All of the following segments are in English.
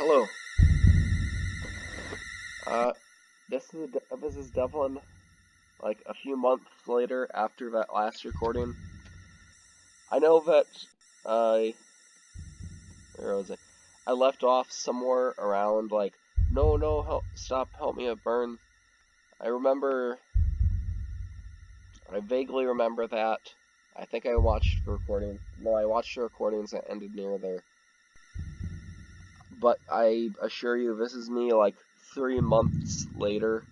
Hello. Uh, this is Devlin. Like a few months later, after that last recording, I know that I where was it? I left off somewhere around like no help stop help me, I burn. I remember I vaguely remember that. I think I watched the recording. No, I watched the recordings that ended near there. But I assure you, this is me like 3 months later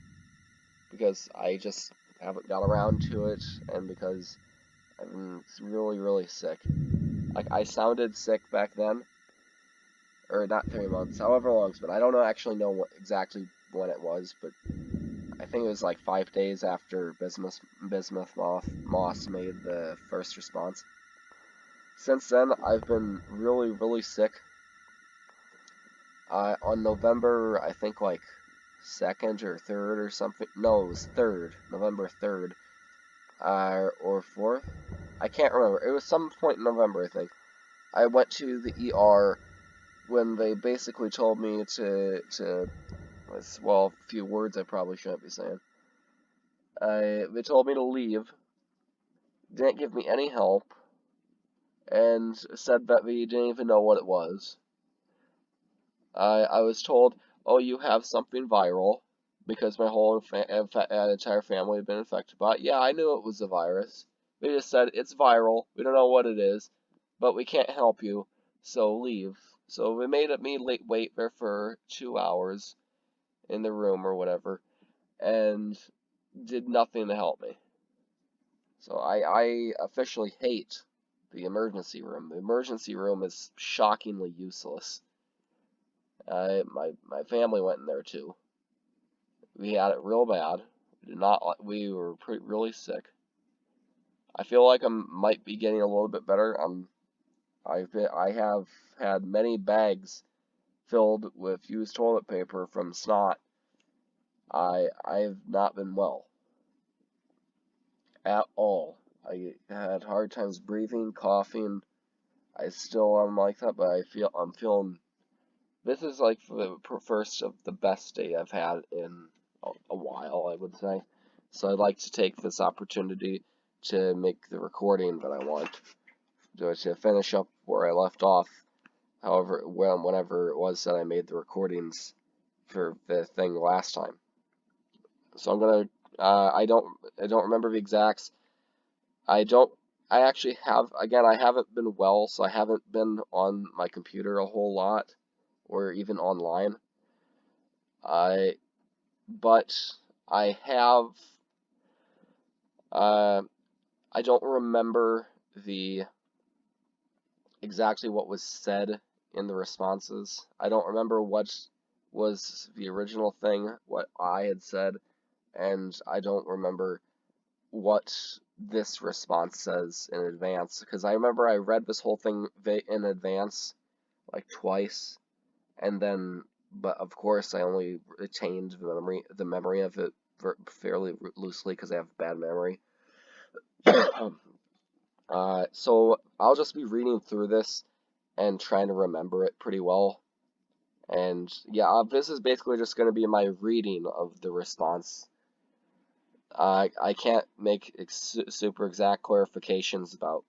because I just haven't got around to it, and because I've been really, really sick. Like, I sounded sick back then, or not 3 months, however long it's been. I don't actually know exactly when it was, but I think it was like 5 days after MismuthMoth made the first response. Since then, I've been really, really sick. On November, I think like 2nd or 3rd or something. No, it was 3rd, November 3rd, or 4th. I can't remember. It was some point in November, I think. I went to the ER when they basically told me well, a few words I probably shouldn't be saying. They told me to leave, didn't give me any help, and said that they didn't even know what it was. I was told, oh, you have something viral, because my whole entire family had been infected by it. Yeah, I knew it was a virus. They just said, it's viral, we don't know what it is, but we can't help you, so leave. So they made me wait there for 2 hours in the room or whatever, and did nothing to help me. So I officially hate the emergency room. The emergency room is shockingly useless. My family went in there too. We had it real bad. We were really sick. I feel like I might be getting a little bit better. I have had many bags filled with used toilet paper from snot. I've not been well at all. I had hard times breathing, coughing. I still am like that, but I'm feeling. This is like the first of the best day I've had in a while, I would say. So I'd like to take this opportunity to make the recording that I want, to finish up where I left off. However, whenever it was that I made the recordings for the thing last time. So I'm gonna. I don't remember the exacts. I don't. I actually have. Again, I haven't been well, so I haven't been on my computer a whole lot, or even online. I. But I have. Uh, I don't remember the exactly what was said in the responses. I don't remember what was the original thing, what I had said, and I don't remember what this response says in advance, because I remember I read this whole thing in advance like twice, and then, but of course I only retained the memory of it fairly loosely because I have bad memory. So I'll just be reading through this and trying to remember it pretty well. And yeah, this is basically just going to be my reading of the response. I can't make super exact clarifications about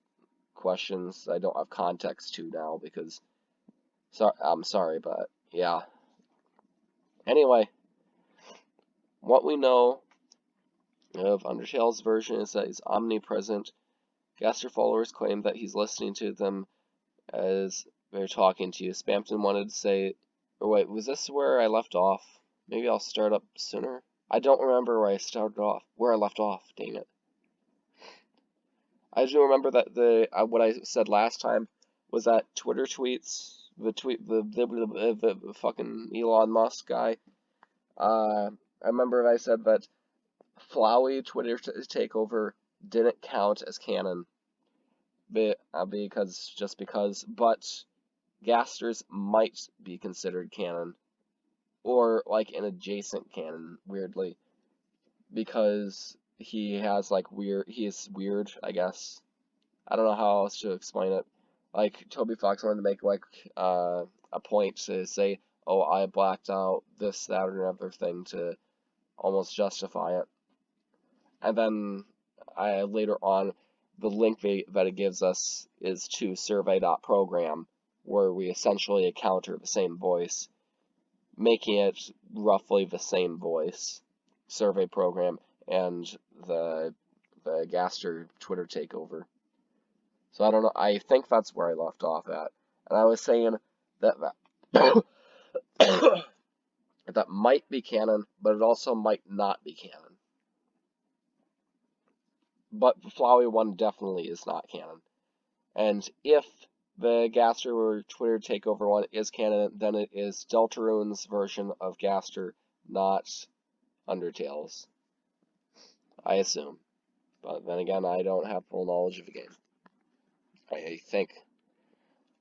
questions I don't have context to now because I'm sorry, but yeah. Anyway, what we know of Undertale's version is that he's omnipresent. Gaster followers claim that he's listening to them as they're talking to you. Spampton wanted to say, or wait, was this where I left off? Maybe I'll start up sooner. I don't remember where I left off, dang it. I do remember that what I said last time was that Twitter tweets, the fucking Elon Musk guy. I remember I said that Flowey Twitter takeover didn't count as canon, but Gaster's might be considered canon, or like an adjacent canon, weirdly, because he's weird, I guess. I don't know how else to explain it. Like, Toby Fox wanted to make, like, a point to say, oh, I blacked out this, that, or another thing to almost justify it. And then later on, the link that it gives us is to survey.program, where we essentially encounter the same voice, making it roughly the same voice, survey program, and the Gaster Twitter takeover. So I don't know. I think that's where I left off at, and I was saying that that might be canon, but it also might not be canon. But the Flowey one definitely is not canon. And if the Gaster or Twitter takeover one is canon, then it is Deltarune's version of Gaster, not Undertale's. I assume. But then again, I don't have full knowledge of the game. I think.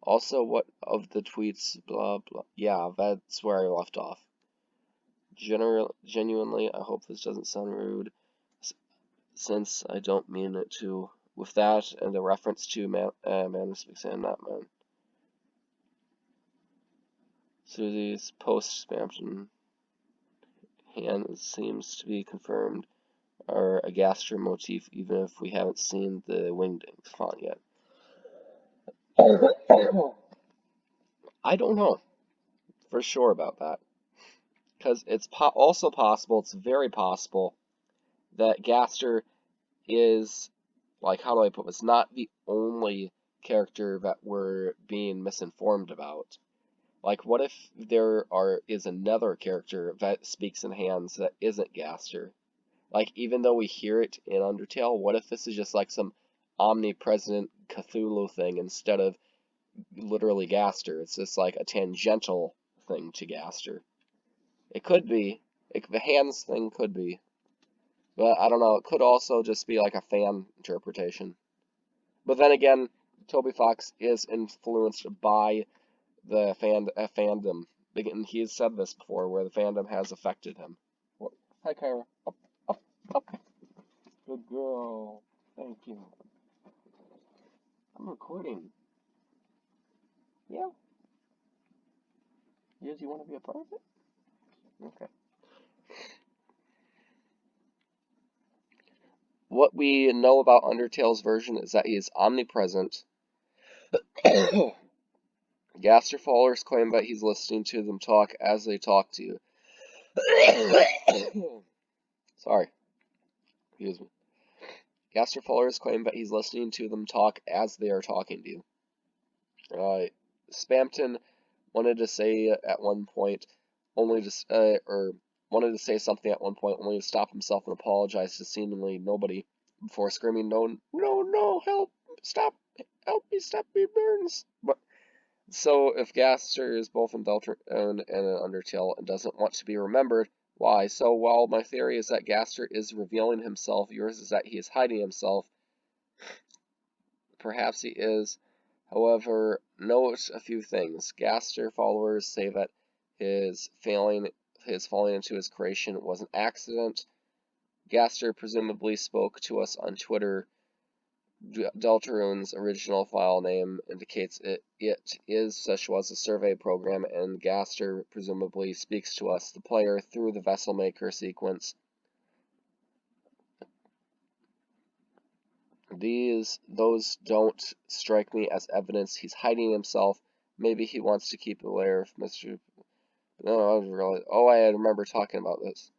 Also, what of the tweets, blah, blah. Yeah, that's where I left off. Genuinely, I hope this doesn't sound rude, since I don't mean it to. With that, and the reference to man who speaks and not man. Susie's post-Spamton hand seems to be confirmed are a Gaster motif, even if we haven't seen the Winged font yet. I don't know for sure about that, because it's also possible, it's very possible, that Gaster is, like, how do I put this, not the only character that we're being misinformed about. Like, what if there is another character that speaks in hands that isn't Gaster? Like, even though we hear it in Undertale, what if this is just like some omnipresent Cthulhu thing instead of literally Gaster? It's just like a tangential thing to Gaster. It could be. The hands thing could be. But I don't know. It could also just be like a fan interpretation. But then again, Toby Fox is influenced by the fandom. And he's said this before, where the fandom has affected him. Hi, Kyra. Up, up, up. Good girl. Thank you. I'm recording. Yeah. Yes, you want to be a part of it? Okay. What we know about Undertale's version is that he is omnipresent. Gaster followers claim that he's listening to them talk as they talk to you. Sorry. Excuse me. Gaster followers claim that he's listening to them talk as they are talking to you. Spamton wanted to say at one point, wanted to say something at one point, only to stop himself and apologize to seemingly nobody before screaming, "No, no, no! Help! Stop! Help me! Stop me! Burns!" But so if Gaster is both in Deltarune and an Undertale and doesn't want to be remembered, why? So while my theory is that Gaster is revealing himself, yours is that he is hiding himself. Perhaps he is. However, note a few things. Gaster followers say that his falling into his creation was an accident. Gaster presumably spoke to us on Twitter. Deltarune's original file name indicates it is such was a survey program, and Gaster presumably speaks to us, the player, through the Vessel Maker sequence. Those don't strike me as evidence he's hiding himself. Maybe he wants to keep aware of Mr. No, I really. Oh, I remember talking about this.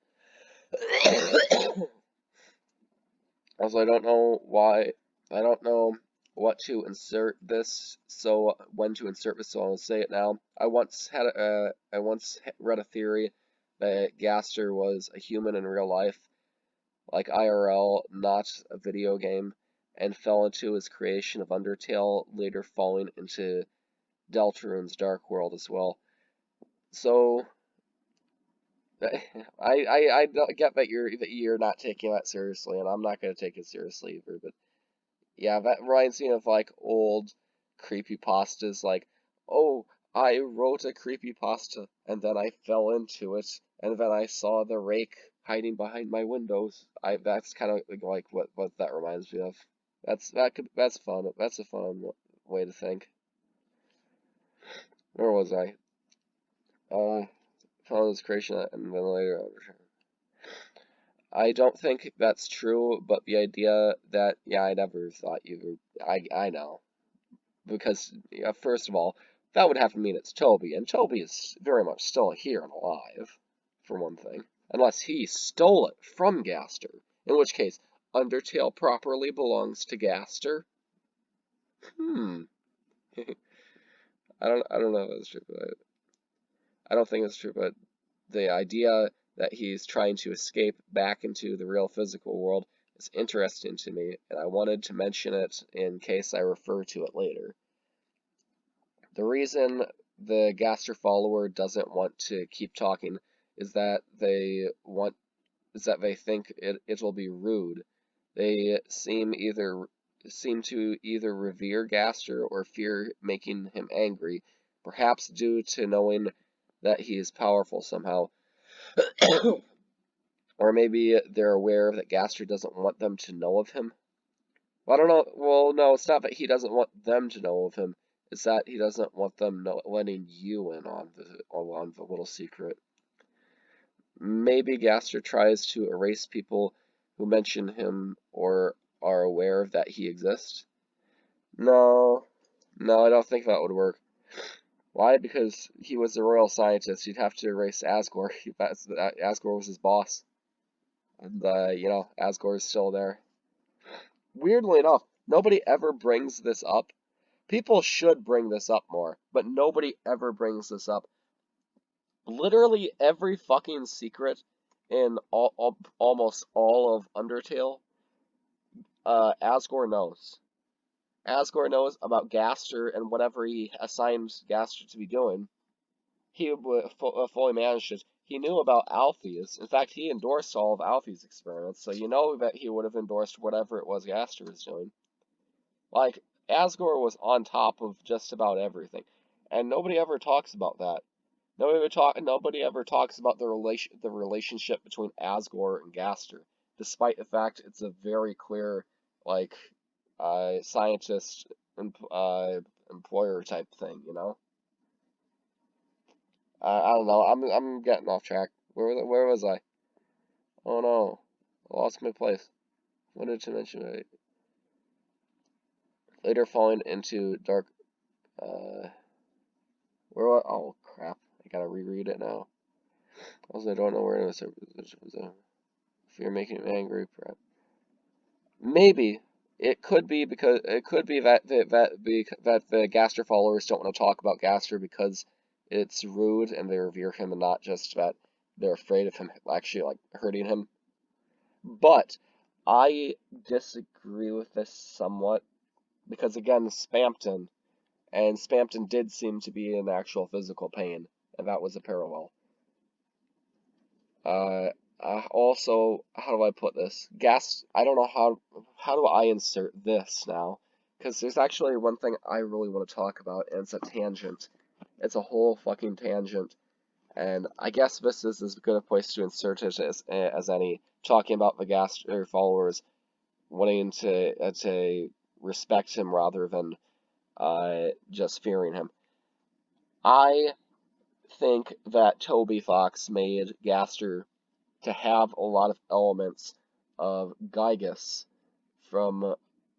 Also, I don't know why. I don't know what to insert this. So when to insert this, so I'll say it now. I once read a theory that Gaster was a human in real life, like IRL, not a video game, and fell into his creation of Undertale, later falling into Deltarune's Dark World as well. So I get that you're not taking that seriously, and I'm not gonna take it seriously either. But yeah, that reminds me of like old creepypastas, like, oh, I wrote a creepypasta and then I fell into it, and then I saw the rake hiding behind my windows. That's kind of like what that reminds me of. That's fun. That's a fun way to think. Where was I? Uh, follow his creation and then later. I don't think that's true, but the idea that, yeah, I never thought you were, I know. Because, yeah, first of all, that would have to mean it's Toby, and Toby is very much still here and alive, for one thing. Unless he stole it from Gaster, in which case, Undertale properly belongs to Gaster. Hmm. I don't know if that's true, but I don't think it's true, but the idea that he's trying to escape back into the real physical world is interesting to me, and I wanted to mention it in case I refer to it later. The reason the Gaster follower doesn't want to keep talking is that they think it will be rude. They seem to either revere Gaster or fear making him angry, perhaps due to knowing that he is powerful somehow. Or maybe they're aware that Gaster doesn't want them to know of him. Well, I don't know. Well, no, it's not that he doesn't want them to know of him. It's that he doesn't want them letting you in on the little secret. Maybe Gaster tries to erase people who mention him or are aware that he exists. No, no, I don't think that would work. Why? Because he was a royal scientist. He'd have to erase Asgore. Asgore was his boss. And, Asgore is still there. Weirdly enough, nobody ever brings this up. People should bring this up more, but nobody ever brings this up. Literally every fucking secret in almost all of Undertale, Asgore knows. Asgore knows about Gaster and whatever he assigned Gaster to be doing. He fully managed it. He knew about Alfie's. In fact, he endorsed all of Alfie's experiments, so you know that he would have endorsed whatever it was Gaster was doing. Like, Asgore was on top of just about everything, and nobody ever talks about that. Nobody ever talks about the relationship between Asgore and Gaster, despite the fact it's a very clear, like, scientist employer type thing, you know? I don't know. I'm getting off track. Where was I? Oh no, I lost my place. What did I mention? Later falling into dark. Uh, Oh crap! I gotta reread it now. Also, I don't know where it was. If you're making him angry, perhaps. Maybe it could be that the Gaster followers don't want to talk about Gaster because it's rude and they revere him, and not just that they're afraid of him actually like hurting him. But I disagree with this somewhat because again, Spamton did seem to be in actual physical pain, and that was a parallel. Uh, Also, how do I put this? I don't know how do I insert this now? Because there's actually one thing I really want to talk about, and it's a tangent. It's a whole fucking tangent, and I guess this is as good a place to insert it as any. Talking about the Gaster followers wanting to respect him rather than just fearing him. I think that Toby Fox made Gaster to have a lot of elements of Gygus from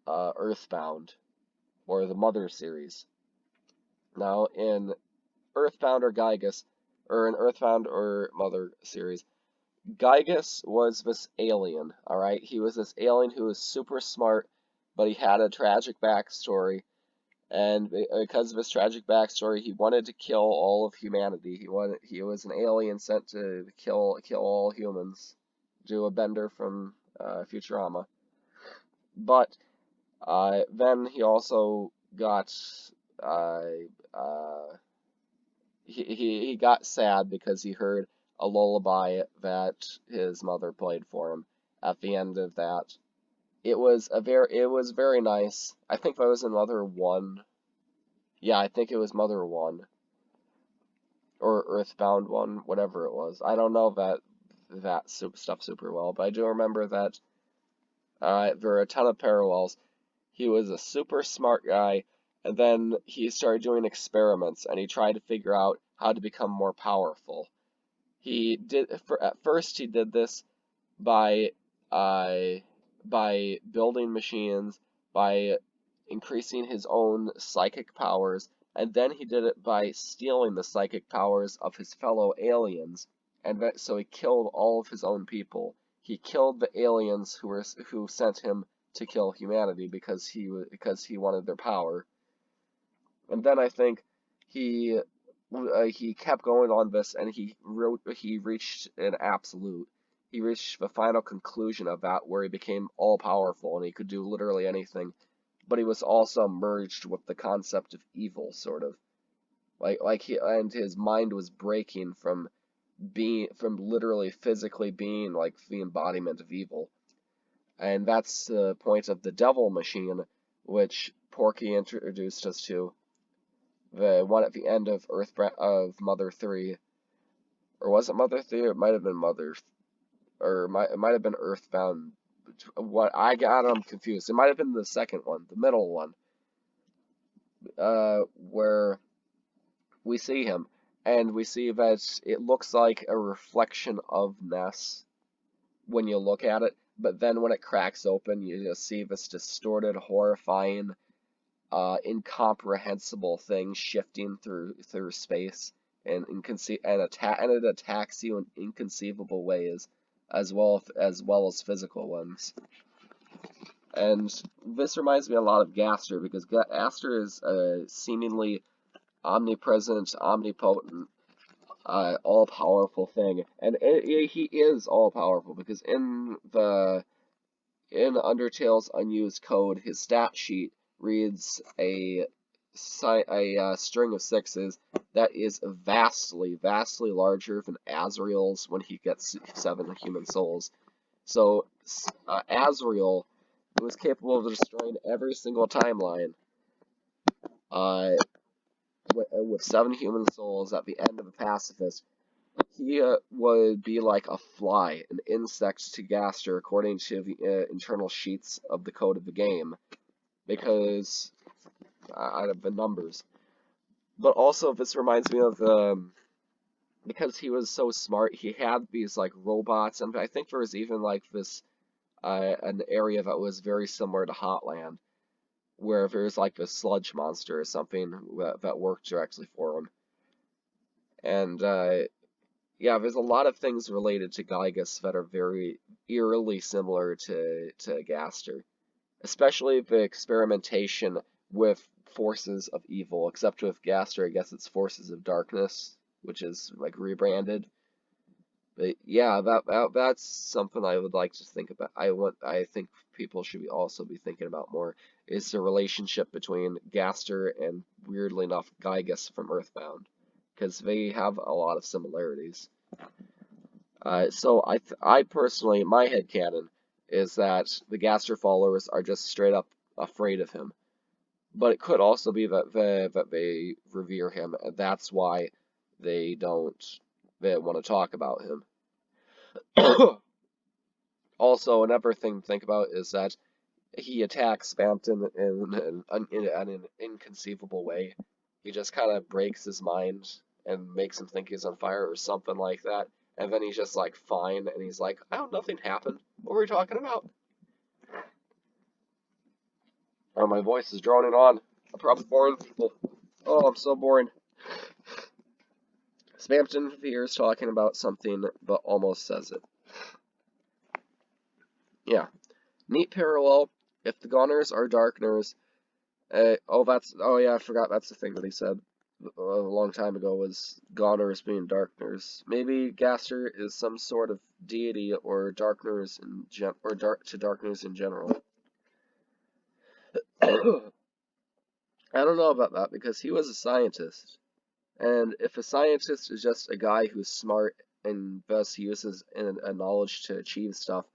Earthbound or the Mother series. Now, in Earthbound or Gygus, or in Earthbound or Mother series, Gygus was this alien, alright? He was this alien who was super smart, but he had a tragic backstory. And because of his tragic backstory, he wanted to kill all of humanity. He was an alien sent to kill all humans. Do a bender from Futurama. But then he also got uh, uh, he got sad because he heard a lullaby that his mother played for him at the end of that. It was very nice. I think that was in Mother 1. Yeah, I think it was Mother 1 or Earthbound 1, whatever it was. I don't know that stuff super well, but I do remember that there are a ton of parallels. He was a super smart guy, and then he started doing experiments, and he tried to figure out how to become more powerful. At first he did this by uh, by building machines, by increasing his own psychic powers, and then he did it by stealing the psychic powers of his fellow aliens, and so he killed all of his own people. He killed the aliens who sent him to kill humanity because he wanted their power. And then I think he he kept going on this, and he reached an absolute. He reached the final conclusion of that, where he became all powerful and he could do literally anything. But he was also merged with the concept of evil, sort of and his mind was breaking from literally physically being like the embodiment of evil. And that's the point of the devil machine, which Porky introduced us to, the one at the end of Mother 3, or was it Mother 3? Or it might have been it might have been Earthbound. What I got, I'm confused. It might have been the second one, the middle one, where we see him, and we see that it looks like a reflection of Ness when you look at it, but then when it cracks open, you just see this distorted, horrifying, incomprehensible thing shifting through space and it attacks you in inconceivable ways, as well as physical ones. And this reminds me a lot of Gaster, because Gaster is a seemingly omnipresent, omnipotent, all-powerful thing, and he is all-powerful because in Undertale's unused code, his stat sheet reads a string of sixes that is vastly, vastly larger than Azrael's when he gets 7 human souls. So Azrael was capable of destroying every single timeline uh, with 7 human souls at the end of a pacifist. He would be like a fly, an insect to Gaster, according to the internal sheets of the code of the game, because out of the numbers. But also, this reminds me of because he was so smart, he had these like robots, and I think there was even like this an area that was very similar to Hotland, where there's like this sludge monster or something that worked directly for him. And yeah, there's a lot of things related to Gygus that are very eerily similar to Gaster, especially the experimentation with forces of evil, except with Gaster, I guess it's forces of darkness, which is like rebranded. But yeah, that's something I would like to think about. I think people should also be thinking about more, is the relationship between Gaster and, weirdly enough, Gygus from Earthbound, because they have a lot of similarities. So I personally, my headcanon is that the Gaster followers are just straight up afraid of him. But it could also be that they revere him, and that's why they want to talk about him. Also, another thing to think about is that he attacks Spamton in an inconceivable way. He just kind of breaks his mind and makes him think he's on fire or something like that. And then he's just like fine, and he's like, "Oh, nothing happened. What were we talking about?" Oh, my voice is droning on. I'm probably boring people. Oh, I'm so boring. Spamton fears talking about something, but almost says it. Yeah. Neat parallel. If the Goners are Darkners, oh yeah, I forgot that's the thing that he said a long time ago, was Goners being Darkners. Maybe Gaster is some sort of deity or Darkners to Darkners in general. I don't know about that, because he was a scientist. And if a scientist is just a guy who's smart and thus uses a knowledge to achieve stuff,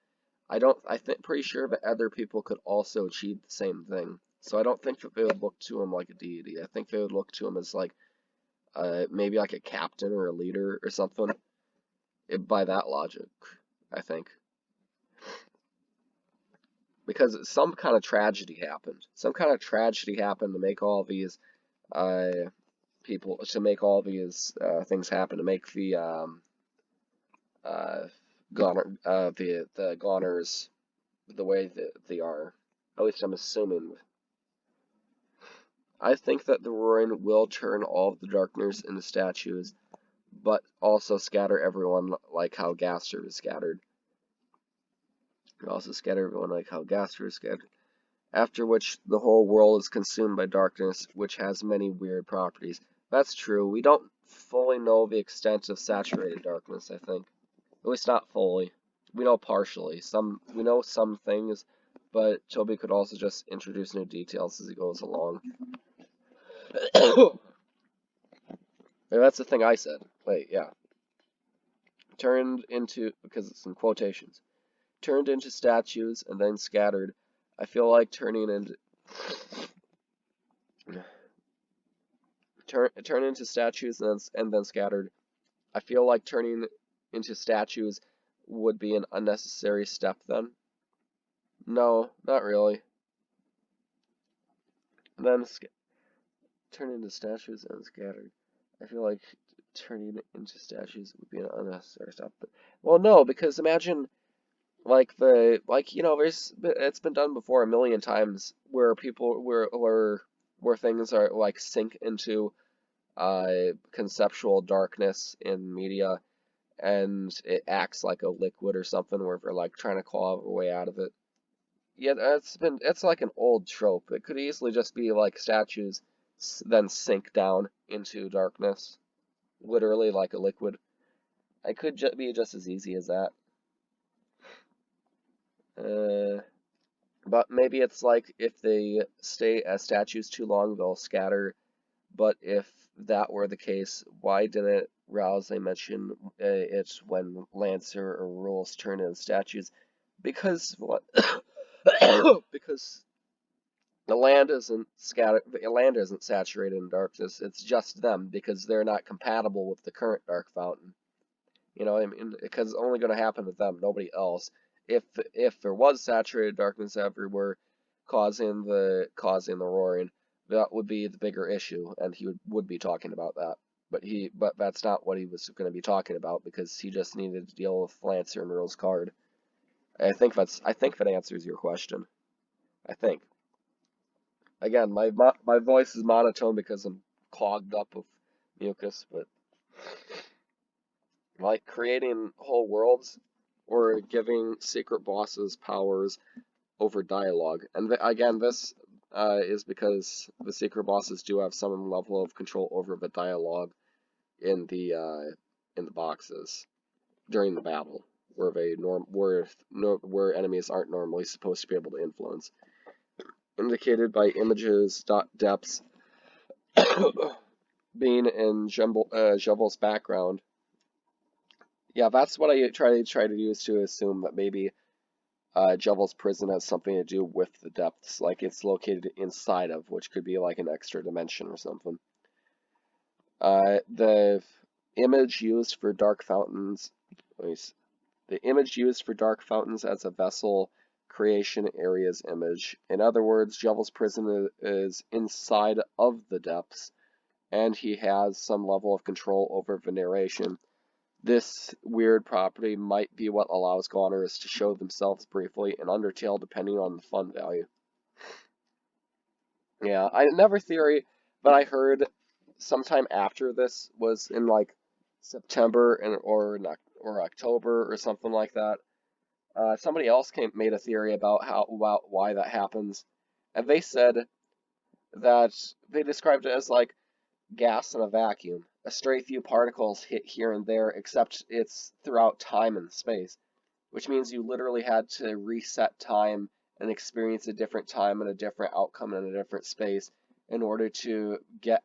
I think pretty sure that other people could also achieve the same thing. So I don't think that they would look to him like a deity. I think they would look to him as like maybe like a captain or a leader or something. By that logic, I think. Because some kind of tragedy happened. Some kind of tragedy happened to make all these uh, people to make all these things happen, to make the uh, the goners the way that they are. At least I'm assuming. I think that the roaring will turn all of the darkness into statues, but also scatter everyone like how Gaster is scattered. Also scatter everyone like how Gaster is scattered. After which the whole world is consumed by darkness, which has many weird properties. That's true. We don't fully know the extent of saturated darkness, I think. At least not fully. We know partially. We know some things, but Toby could also just introduce new details as he goes along. That's the thing I said. Wait, yeah. Turned into, because it's in quotations, turned into statues and then scattered. I feel like turning into turn into statues and then scattered. I feel like turning into statues would be an unnecessary step then. No, not really. Then turn into statues and scattered. I feel like turning into statues would be an unnecessary step. But, well, no, because imagine there's it's been done before a million times where where things are like sink into conceptual darkness in media, and it acts like a liquid or something where we're like trying to claw our way out of it. Yeah, it's like an old trope. It could easily just be like statues then sink down into darkness, literally like a liquid. It could be just as easy as that. Uh, but maybe it's like if they stay as statues too long, they'll scatter. But if that were the case, why didn't Rouse mention it when Lancer or Rules turn into statues? Because what? Because the land isn't saturated in darkness. It's just them because they're not compatible with the current dark fountain. You know, I mean, because it's only going to happen to them, nobody else. If there was saturated darkness everywhere, causing the roaring, that would be the bigger issue, and he would be talking about that. But that's not what he was going to be talking about because he just needed to deal with Lancer and Earl's card. I think that answers your question. I think. Again, my voice is monotone because I'm clogged up with mucus, but like creating whole worlds or giving secret bosses powers over dialogue. And again, this is because the secret bosses do have some level of control over the dialogue in the boxes during the battle, where where enemies aren't normally supposed to be able to influence. Indicated by images dot depths being in Jumbo's background. Yeah, that's what I try to do is to assume that maybe Jumbo's prison has something to do with the depths, like it's located inside of, which could be like an extra dimension or something. The image used for dark fountains, the image used for dark fountains as a vessel creation area's image. In other words, Jumbo's prison is inside of the depths, and he has some level of control over the narration. This weird property might be what allows goners to show themselves briefly in Undertale depending on the fun value. Yeah, I never theory, but I heard sometime after this was in like September or October or something like that. Somebody else made a theory about why that happens, and they said that they described it as like gas in a vacuum. A stray few particles hit here and there, except it's throughout time and space, which means you literally had to reset time and experience a different time and a different outcome in a different space in order to get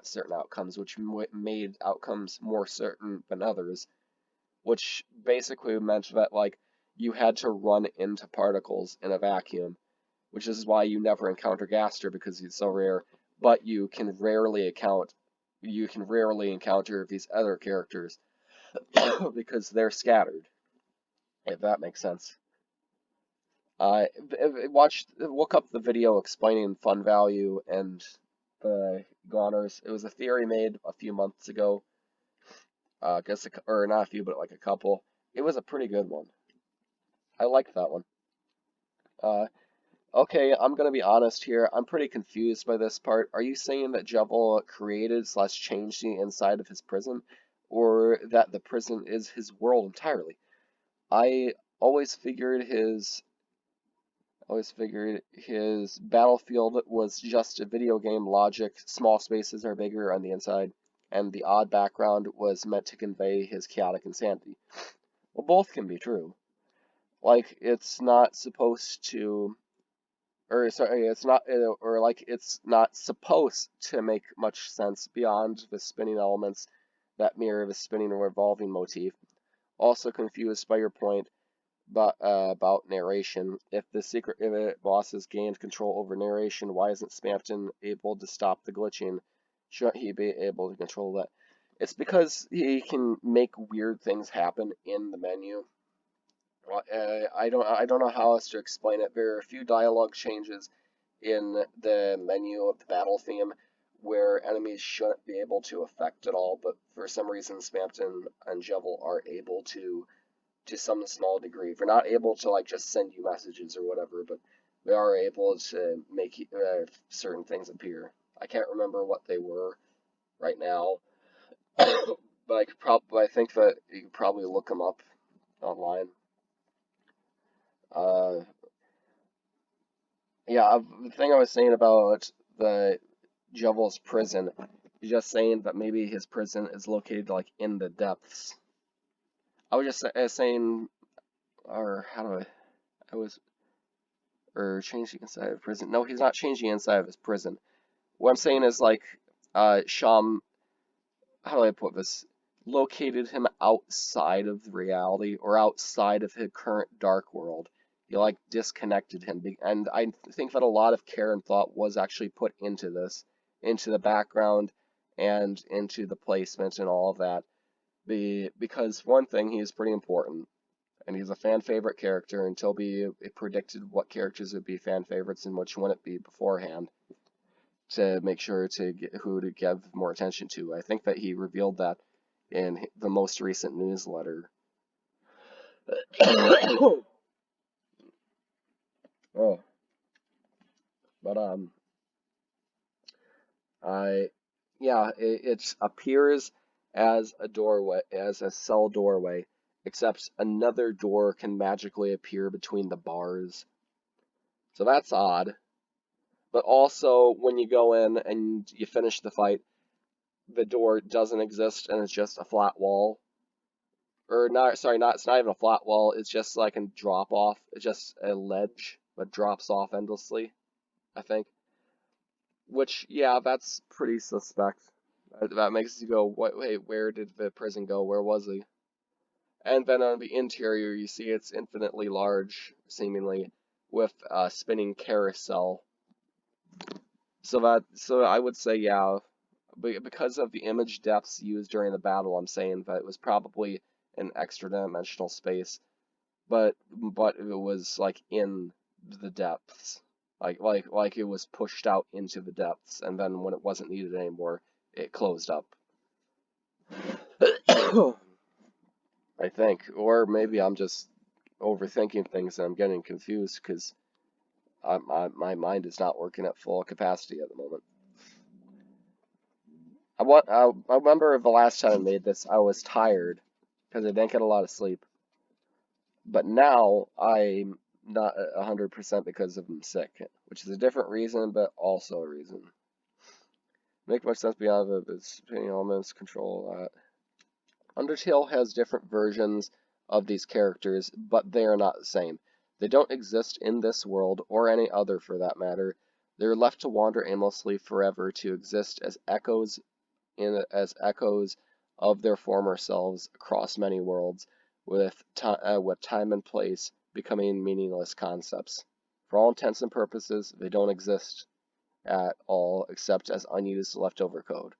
certain outcomes, which made outcomes more certain than others, which basically meant that like you had to run into particles in a vacuum, which is why you never encounter Gaster because he's so rare, but you can rarely encounter these other characters because they're scattered, if that makes sense. Look up the video explaining fun value and the goners. It was a theory made a few months ago. Guess or not a few, but like a couple. It was a pretty good one. I liked that one. Uh, okay, I'm gonna be honest here. I'm pretty confused by this part. Are you saying that Jevil created slash changed the inside of his prison, or that the prison is his world entirely? I always figured his battlefield was just a video game logic. Small spaces are bigger on the inside, and the odd background was meant to convey his chaotic insanity. Well, both can be true. Like it's not supposed to, or sorry, it's not, or like it's not supposed to make much sense beyond the spinning elements that mirror the spinning or revolving motif. Also confused by your point about narration. If the secret boss has gained control over narration, why isn't Spamton able to stop the glitching? Shouldn't he be able to control that? It's because he can make weird things happen in the menu. Well, I don't know how else to explain it. There are a few dialogue changes in the menu of the battle theme where enemies shouldn't be able to affect at all, but for some reason Spamton and Jevil are able to some small degree. They're not able to like just send you messages or whatever, but they are able to make certain things appear. I can't remember what they were right now, but I think that you could probably look them up online. Uh, yeah, the thing I was saying about the Jevil's prison, just saying that maybe his prison is located like in the depths. I was just saying, or how do I was, or changing inside of prison. No, he's not changing inside of his prison. What I'm saying is like, Sham, how do I put this? Located him outside of reality or outside of his current dark world. He like disconnected him, and I think that a lot of care and thought was actually put into this, into the background, and into the placement and all of that. Because one thing, he is pretty important, and he's a fan favorite character until it predicted what characters would be fan favorites and which wouldn't be beforehand to make sure to get who to give more attention to. I think that he revealed that in the most recent newsletter. Oh, but I yeah, it appears as a doorway, as a cell doorway, except another door can magically appear between the bars. So that's odd. But also, when you go in and you finish the fight, the door doesn't exist and it's just a flat wall. Or not, sorry, not it's not even a flat wall. It's just like a drop off. It's just a ledge that drops off endlessly, I think. Which, yeah, that's pretty suspect. That makes you go, wait, where did the prison go? Where was he? And then on the interior, you see it's infinitely large, seemingly, with a spinning carousel. So I would say, yeah, because of the image depths used during the battle, I'm saying that it was probably an extra dimensional space, but it was like in the depths, like it was pushed out into the depths, and then when it wasn't needed anymore, it closed up. I think, or maybe I'm just overthinking things and I'm getting confused because my mind is not working at full capacity at the moment. I remember the last time I made this, I was tired because I didn't get a lot of sleep. But now I'm not 100% because I'm sick, which is a different reason, but also a reason. Make much sense beyond the spinning elements, control that. Undertale has different versions of these characters, but they are not the same. They don't exist in this world, or any other for that matter. They're left to wander aimlessly forever to exist as echoes of their former selves across many worlds, with time and place becoming meaningless concepts. For all intents and purposes, they don't exist at all except as unused leftover code.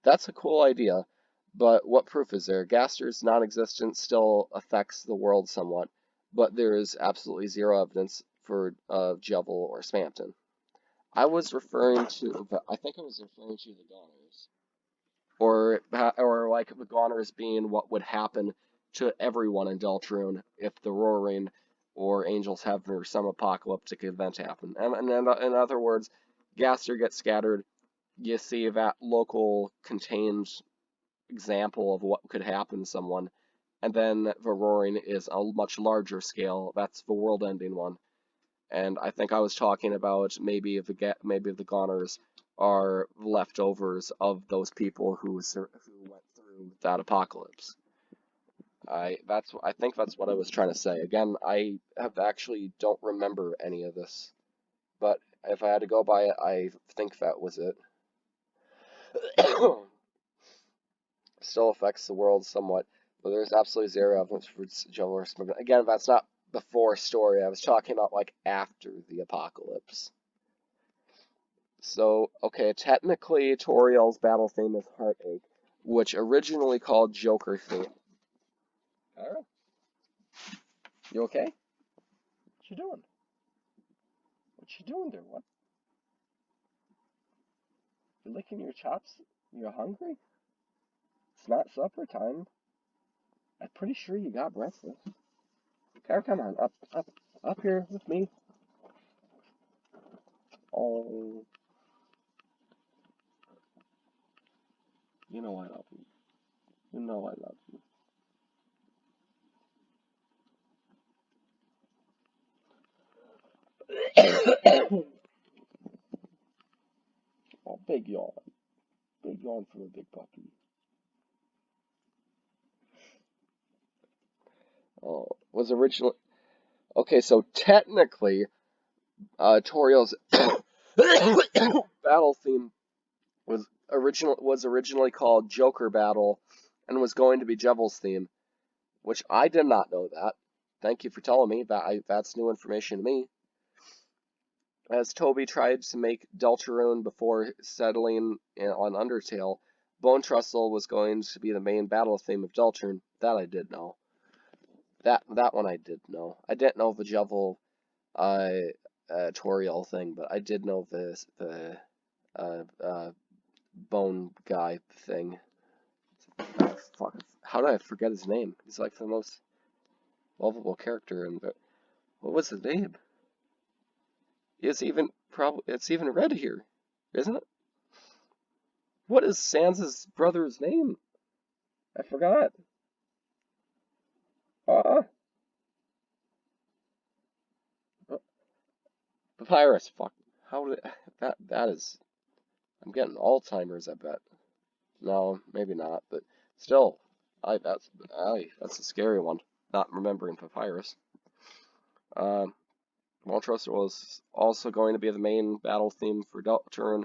That's a cool idea, but what proof is there? Gaster's non-existence still affects the world somewhat, but there is absolutely zero evidence for Jevil or Spamton. I was referring to, I think I was referring to the goners, or like the goners being what would happen to everyone in Deltarune if the roaring or Angel's Heaven or some apocalyptic event happened. And in other words, Gaster gets scattered. You see that local contained example of what could happen to someone, and then the roaring is a much larger scale. That's the world-ending one. And I think I was talking about maybe the goners are leftovers of those people who went through that apocalypse. I think that's what I was trying to say. Again, I have actually don't remember any of this, but if I had to go by it, I think that was it. Still affects the world somewhat, but there's absolutely zero evidence for Joel Smith. Again, that's not before story. I was talking about like after the apocalypse. So, okay, technically Toriel's battle theme is Heartache, which originally called Joker theme. Alright. You okay? What you doing? What you doing there? What? You licking your chops? You're hungry? It's not supper time. I'm pretty sure you got breakfast. Okay, come on, up here with me. Oh, you know I love you. You know I love you. Oh, big yawn. Big yawn for a big puppy. Oh, was originally okay. So technically, Toriel's battle theme was originally called Joker Battle, and was going to be Jevel's theme, which I did not know that. Thank you for telling me that. That's new information to me. As Toby tried to make Deltarune before settling on Undertale, Bone Trestle was going to be the main battle theme of Deltarune. That I did know. That one I did know. I didn't know the Jevel Toriel thing, but I did know the Bone guy thing. Oh, fuck. How did I forget his name? He's like the most lovable character in the. What was his name? It's even red here, isn't it? What is Sans' brother's name? I forgot. Uh, Papyrus. Fuck. How did that is? I'm getting Alzheimer's. I bet. No, maybe not, but still, that's a scary one. Not remembering Papyrus. Montrose was also going to be the main battle theme for Deltarune.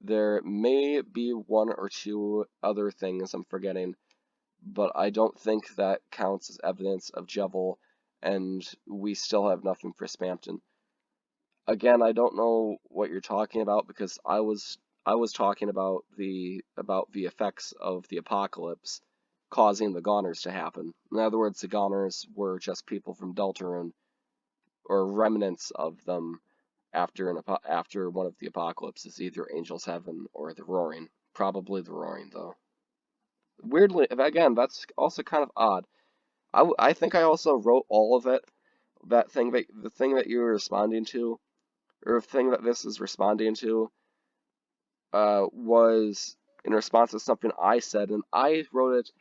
There may be one or two other things I'm forgetting, but I don't think that counts as evidence of Jevel, and we still have nothing for Spamton. Again, I don't know what you're talking about because I was talking about the effects of the apocalypse causing the Goners to happen. In other words, the Goners were just people from Deltarune, or remnants of them after one of the apocalypses, either Angel's Heaven or the Roaring. Probably the Roaring, though. Weirdly, again, that's also kind of odd. I think I also wrote all of it. The thing that you were responding to, or the thing that this is responding to, was in response to something I said, and I wrote it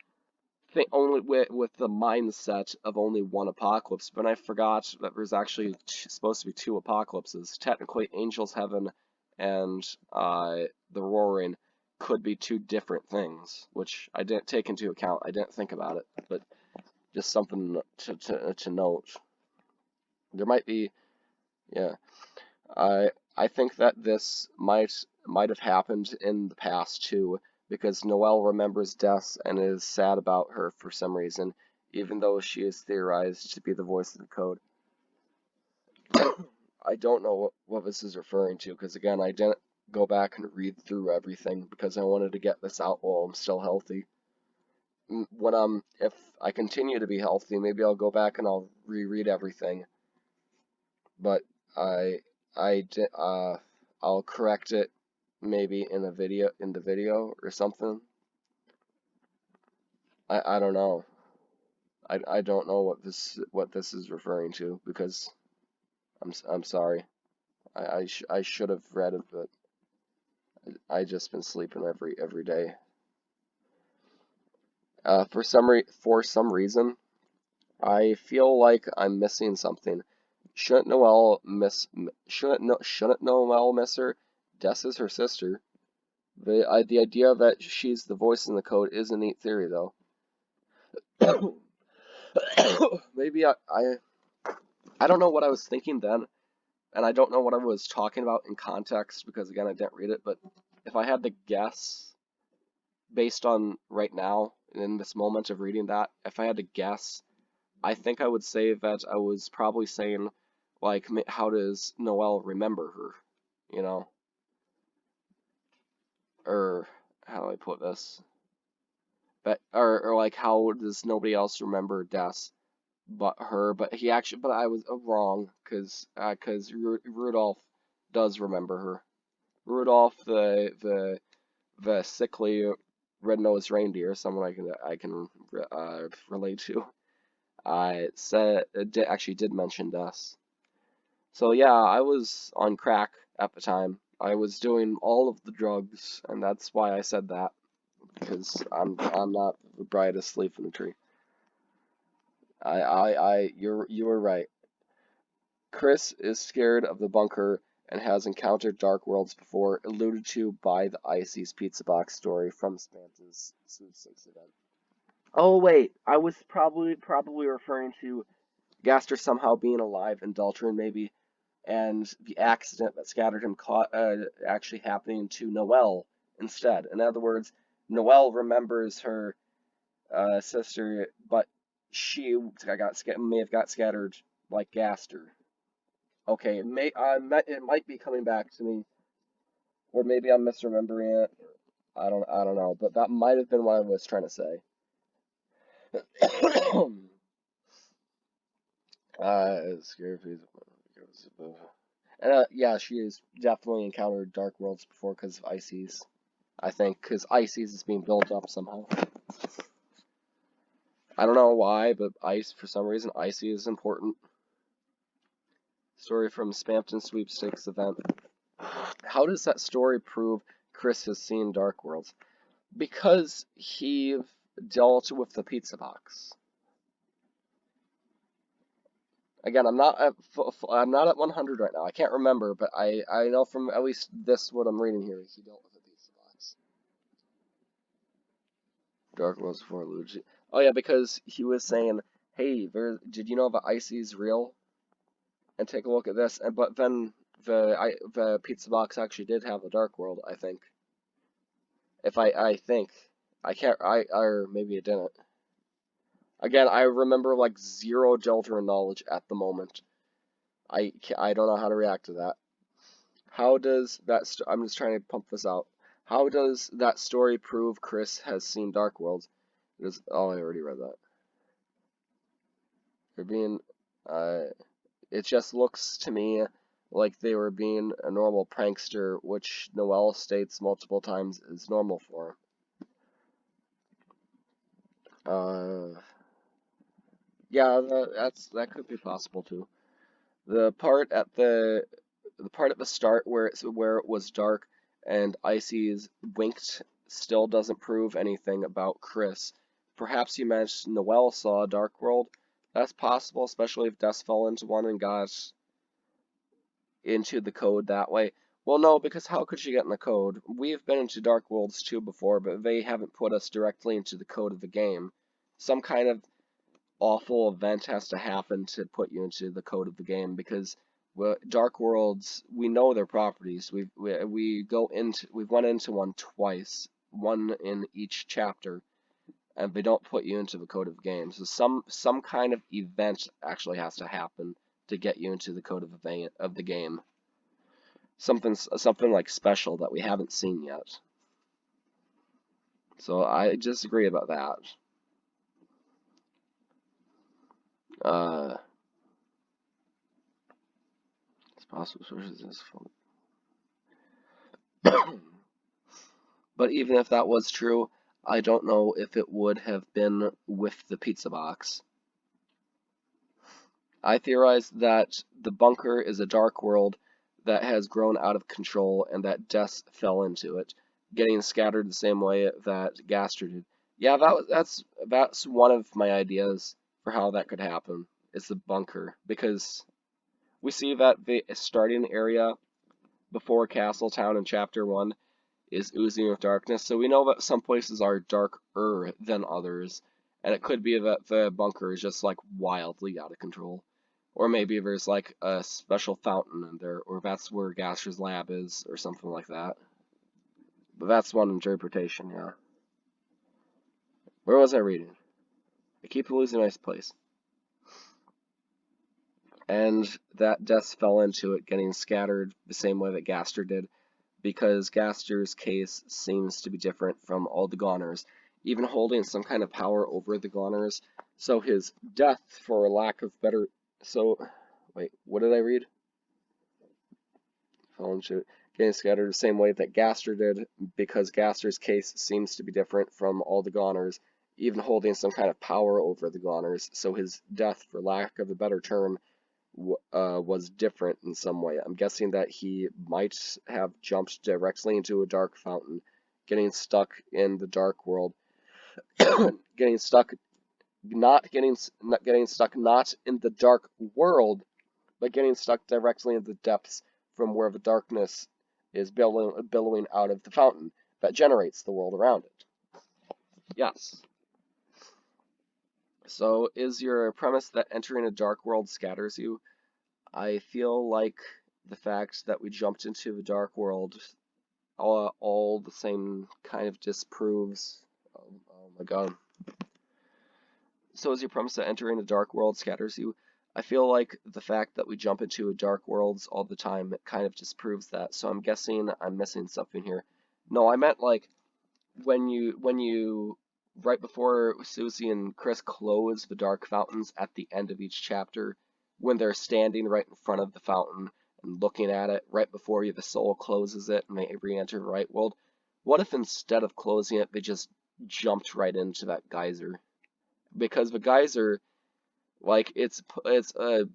only with the mindset of only one apocalypse, but I forgot that there's actually supposed to be two apocalypses. Technically, Angel's Heaven and the Roaring could be two different things, which I didn't take into account. I didn't think about it, but just something to note. There might be, yeah. I think that this might have happened in the past too, because Noelle remembers deaths and is sad about her for some reason, even though she is theorized to be the voice of the code. I don't know what this is referring to, because again, I didn't go back and read through everything because I wanted to get this out while I'm still healthy. If I continue to be healthy, maybe I'll go back and I'll reread everything. But I did I'll correct it maybe in the video or something. I don't know. I don't know what this is referring to because I'm sorry. I should have read it, but I just been sleeping every day. For some reason, I feel like I'm missing something. Shouldn't Noelle miss her? Des is her sister. The idea that she's the voice in the code is a neat theory, though. Maybe I don't know what I was thinking then, and I don't know what I was talking about in context because again I didn't read it. But if I had to guess based on right now in this moment of reading that, if I had to guess, I think I would say that I was probably saying like, how does Noelle remember her? You know, or how do I put this? But or like how does nobody else remember Des but her? But I was wrong because Rudolph does remember her. Rudolph, the sickly red-nosed reindeer, someone I can relate to. Actually did mention Des. So yeah, I was on crack at the time. I was doing all of the drugs, and that's why I said that because I'm not the brightest leaf in the tree. You were right. Chris is scared of the bunker and has encountered dark worlds before, alluded to by the Icy's pizza box story from Spanta's sweepstakes event. Oh wait, I was probably referring to Gaster somehow being alive and Daltrin maybe, and the accident that scattered him actually happening to Noelle instead. In other words, Noelle remembers her sister, but she may have got scattered like Gaster. Okay, it might be coming back to me, or maybe I'm misremembering it. I don't know, but that might have been what I was trying to say. Scary and yeah, she has definitely encountered dark worlds before because of Ices. I think because Ices is being built up somehow. I don't know why, but ice for some reason Icy is important. Story from Spampton Sweepstakes event. How does that story prove Chris has seen dark worlds? Because he dealt with the pizza box. Again, I'm not at 100 right now. I can't remember, but I know from at least this what I'm reading here. He dealt with the pizza box. Dark Worlds before Luigi. Oh yeah, because he was saying, "Hey, did you know that Icy's real?" And take a look at this. But then the pizza box actually did have a Dark World. I think. If I think I can't or maybe it didn't. Again, I remember like zero Delta knowledge at the moment. I don't know how to react to that. How does that? I'm just trying to pump this out. How does that story prove Chris has seen Dark Worlds? Oh, I already read that. They're being, it just looks to me like they were being a normal prankster, which Noelle states multiple times is normal for him. Yeah, that could be possible too. The part at the start where it was dark and Icy's winked still doesn't prove anything about Chris. Perhaps you mentioned Noelle saw a dark world. That's possible, especially if Des fell into one and got into the code that way. Well, no, because how could she get in the code? We've been into dark worlds too before, but they haven't put us directly into the code of the game. Some kind of awful event has to happen to put you into the code of the game because Dark Worlds, we know their properties. We've went into one twice, one in each chapter, and they don't put you into the code of the game. So some kind of event actually has to happen to get you into the code of the game. Something like special that we haven't seen yet. So I disagree about that. Uh, it's possible sources is But even if that was true, I don't know if it would have been with the pizza box. I theorize that the bunker is a dark world that has grown out of control and that Des fell into it, getting scattered the same way that Gaster did. Yeah, that's one of my ideas for how that could happen. It's the bunker because we see that the starting area before Castletown in Chapter 1 is oozing with darkness, so we know that some places are darker than others, and it could be that the bunker is just like wildly out of control. Or maybe there's like a special fountain in there, or that's where Gaster's lab is, or something like that. But that's one interpretation, yeah. Where was I reading? I keep losing my place. And that Des fell into it, getting scattered the same way that Gaster did, because Gaster's case seems to be different from all the goners, even holding some kind of power over the goners. So his death, for lack of better... So, wait, what did I read? Fell into it, getting scattered the same way that Gaster did, because Gaster's case seems to be different from all the goners, even holding some kind of power over the goners. So his death, for lack of a better term, was different in some way. I'm guessing that he might have jumped directly into a dark fountain, getting stuck in the dark world, getting stuck, not getting stuck not in the dark world, but getting stuck directly in the depths from where the darkness is billowing out of the fountain that generates the world around it. Yes. So is your premise that entering a dark world scatters you? I feel like the fact that we jumped into the dark world all the same kind of disproves. Oh my god. So is your premise that entering a dark world scatters you? I feel like the fact that we jump into dark worlds all the time kind of disproves that. So I'm guessing I'm missing something here. No, I meant like when you right before Susie and Chris close the dark fountains at the end of each chapter, when they're standing right in front of the fountain and looking at it right before the soul closes it and they re-enter the right world, what if instead of closing it they just jumped right into that geyser? Because the geyser, like it's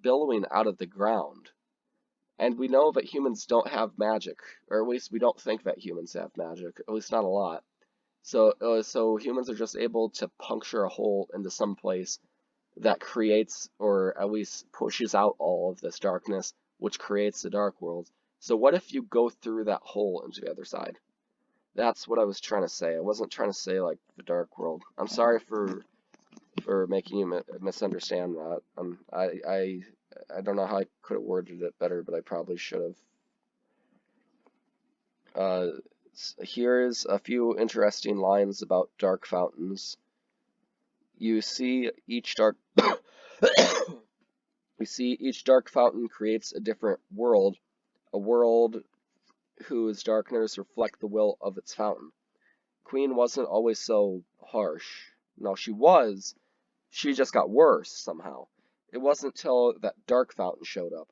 billowing out of the ground. And we know that humans don't have magic, or at least we don't think that humans have magic, at least not a lot. So humans are just able to puncture a hole into some place that creates, or at least pushes out all of this darkness, which creates the dark world. So what if you go through that hole into the other side? That's what I was trying to say. I wasn't trying to say like the dark world. I'm sorry for making you misunderstand that. I don't know how I could have worded it better, but I probably should have. Here's a few interesting lines about dark fountains. You see each dark we see each dark fountain creates a different world, a world whose darkness reflect the will of its fountain. Queen wasn't always so harsh. No, she was. She just got worse somehow. It wasn't till that dark fountain showed up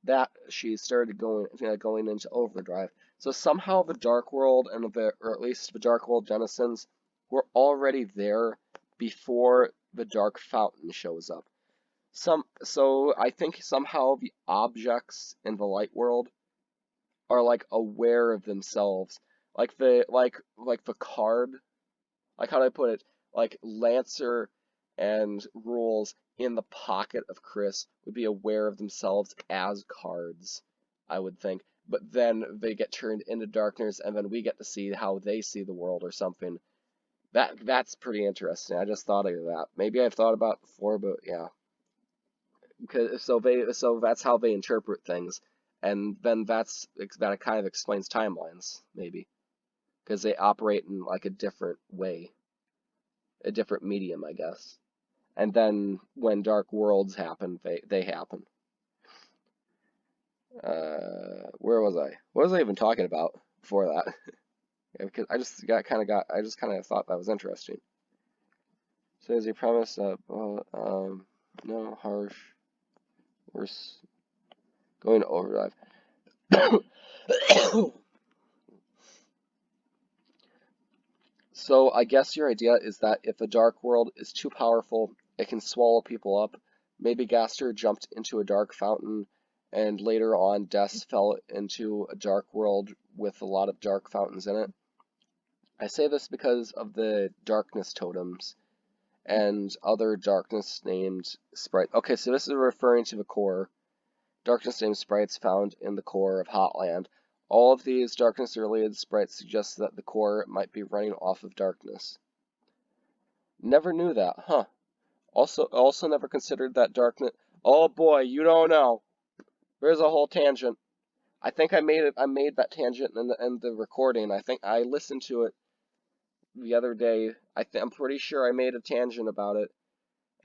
that she started going into overdrive. So somehow the Dark World or at least the Dark World denizens were already there before the Dark Fountain shows up. So I think somehow the objects in the Light World are like aware of themselves, like the card, like how do I put it? Like Lancer and Rules in the pocket of Chris would be aware of themselves as cards, I would think. But then they get turned into darkness, and then we get to see how they see the world or something. That's pretty interesting. I just thought of that. Maybe I've thought about it before, but yeah. So that's how they interpret things, and then that kind of explains timelines, maybe, because they operate in like a different way, a different medium, I guess. And then when dark worlds happen, they happen. Where was I? What was I even talking about before that? Because I just kind of thought that was interesting. So as he promised, no harsh, worse, going to overdrive. So I guess your idea is that if a dark world is too powerful, it can swallow people up. Maybe Gaster jumped into a dark fountain, and later on Des fell into a dark world with a lot of dark fountains in it. I say this because of the darkness totems and other darkness named sprites. Okay, so this is referring to the core. Darkness named sprites found in the core of Hotland. All of these darkness-related sprites suggest that the core might be running off of darkness. Never knew that, huh? Also never considered that darkness. Oh boy, you don't know. There's a whole tangent. I think I made it. I made that tangent in the recording. I think I listened to it the other day. I'm pretty sure I made a tangent about it,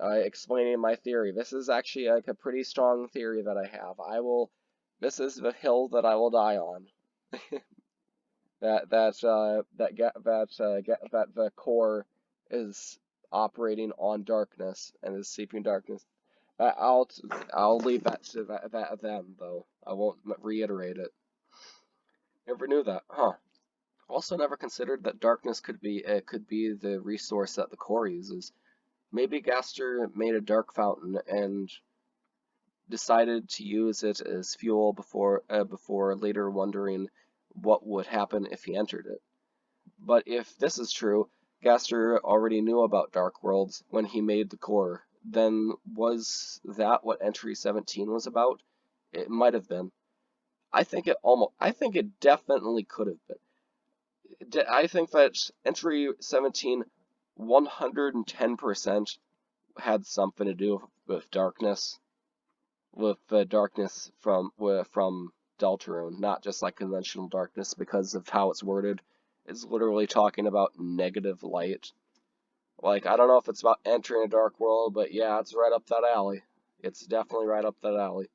explaining my theory. This is actually like a pretty strong theory that I have. This is the hill that I will die on. That the core is operating on darkness and is seeping darkness. I'll I'll leave that to them though. I won't reiterate it. Never knew that, huh? Also, never considered that darkness could be the resource that the core uses. Maybe Gaster made a dark fountain and decided to use it as fuel before later wondering what would happen if he entered it. But if this is true, Gaster already knew about Dark Worlds when he made the core. Then was that what Entry 17 was about? It might have been. I think it definitely could have been. I think that Entry 17 110% had something to do with darkness, with the darkness from Deltarune, not just like conventional darkness because of how it's worded. It's literally talking about negative light. Like, I don't know if it's about entering a dark world, but yeah, it's right up that alley. It's definitely right up that alley.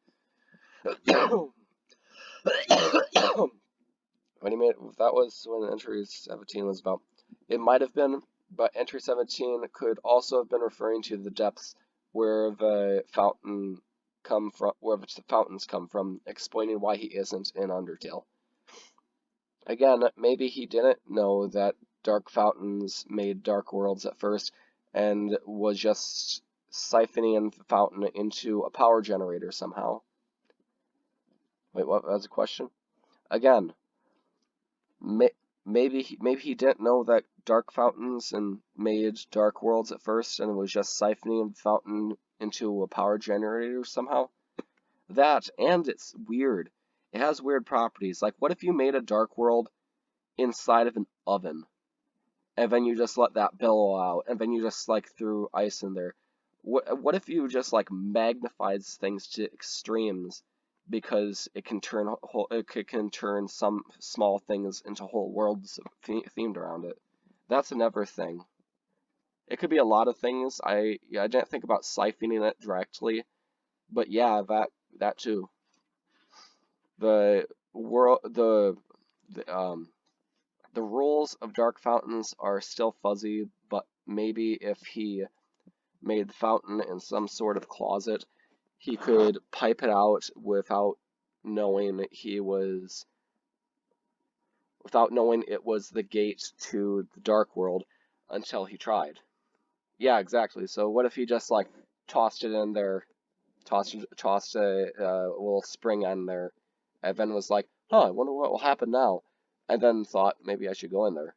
When he made that was when Entry 17 was about. It might have been, but Entry 17 could also have been referring to the depths where the fountains come from, explaining why he isn't in Undertale. Again, maybe he didn't know that dark fountains made dark worlds at first and was just siphoning the fountain into a power generator somehow. Wait, what was the question? Again, maybe he didn't know that dark fountains and made dark worlds at first and was just siphoning the fountain into a power generator somehow. That, and it's weird. It has weird properties. Like, what if you made a dark world inside of an oven? And then you just let that billow out, and then you just like threw ice in there. What if you just like magnified things to extremes because it can turn some small things into whole worlds themed around it? That's another thing. It could be a lot of things. I didn't think about siphoning it directly, but yeah, that too. The world the rules of dark fountains are still fuzzy, but maybe if he made the fountain in some sort of closet, he could pipe it out without knowing it was the gate to the dark world until he tried. Yeah, exactly. So what if he just like tossed it in there, tossed a little spring in there, and then was like, "Huh, I wonder what will happen now," and then thought maybe I should go in there.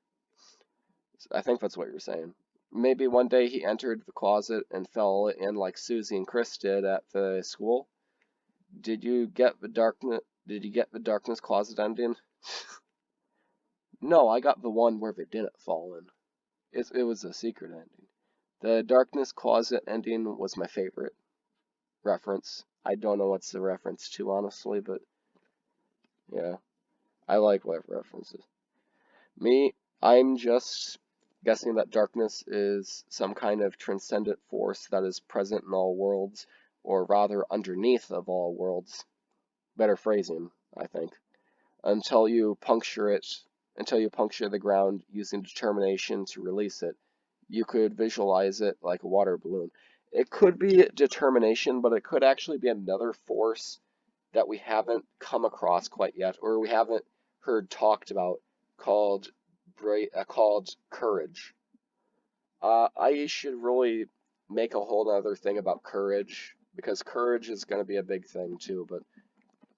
I think that's what you're saying. Maybe one day he entered the closet and fell in like Susie and Chris did at the school. Did you get the darkness closet ending? No, I got the one where they didn't fall in. It was a secret ending. The darkness closet ending was my favorite reference. I don't know what's the reference to, honestly, but yeah, I like what references. Me, I'm just guessing that darkness is some kind of transcendent force that is present in all worlds, or rather underneath of all worlds. Better phrasing, I think. Until you puncture the ground using determination to release it. You could visualize it like a water balloon. It could be determination, but it could actually be another force that we haven't come across quite yet, or we haven't heard talked about, called called courage. I should really make a whole other thing about courage because courage is going to be a big thing too, but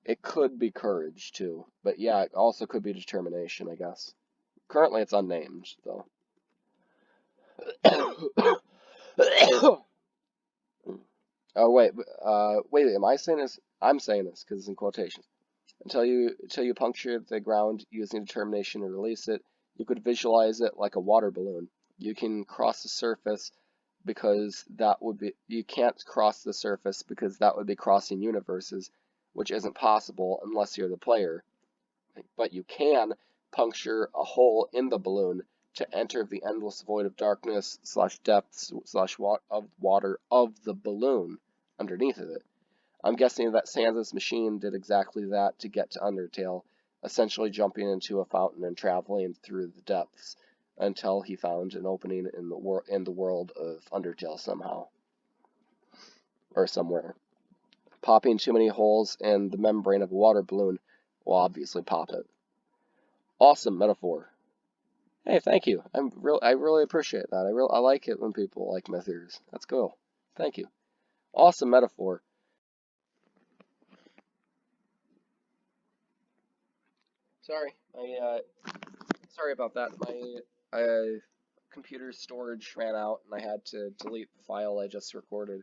it could be courage too. But yeah, it also could be determination, I guess. Currently it's unnamed though. Oh wait, am I saying this? I'm saying this because it's in quotations. Until you puncture the ground using determination to release it, you could visualize it like a water balloon. You can cross the surface because that would be you can't cross the surface because that would be crossing universes, which isn't possible unless you're the player. But you can puncture a hole in the balloon to enter the endless void of darkness slash depths slash water of the balloon underneath of it. I'm guessing that Sans' machine did exactly that to get to Undertale, essentially jumping into a fountain and traveling through the depths until he found an opening in the world of Undertale somehow or somewhere. Popping too many holes in the membrane of a water balloon will obviously pop it. Awesome metaphor. Hey, thank you. I really appreciate that. I like it when people like my theories. That's cool. Thank you. Awesome metaphor. Sorry, sorry about that. My computer storage ran out, and I had to delete the file I just recorded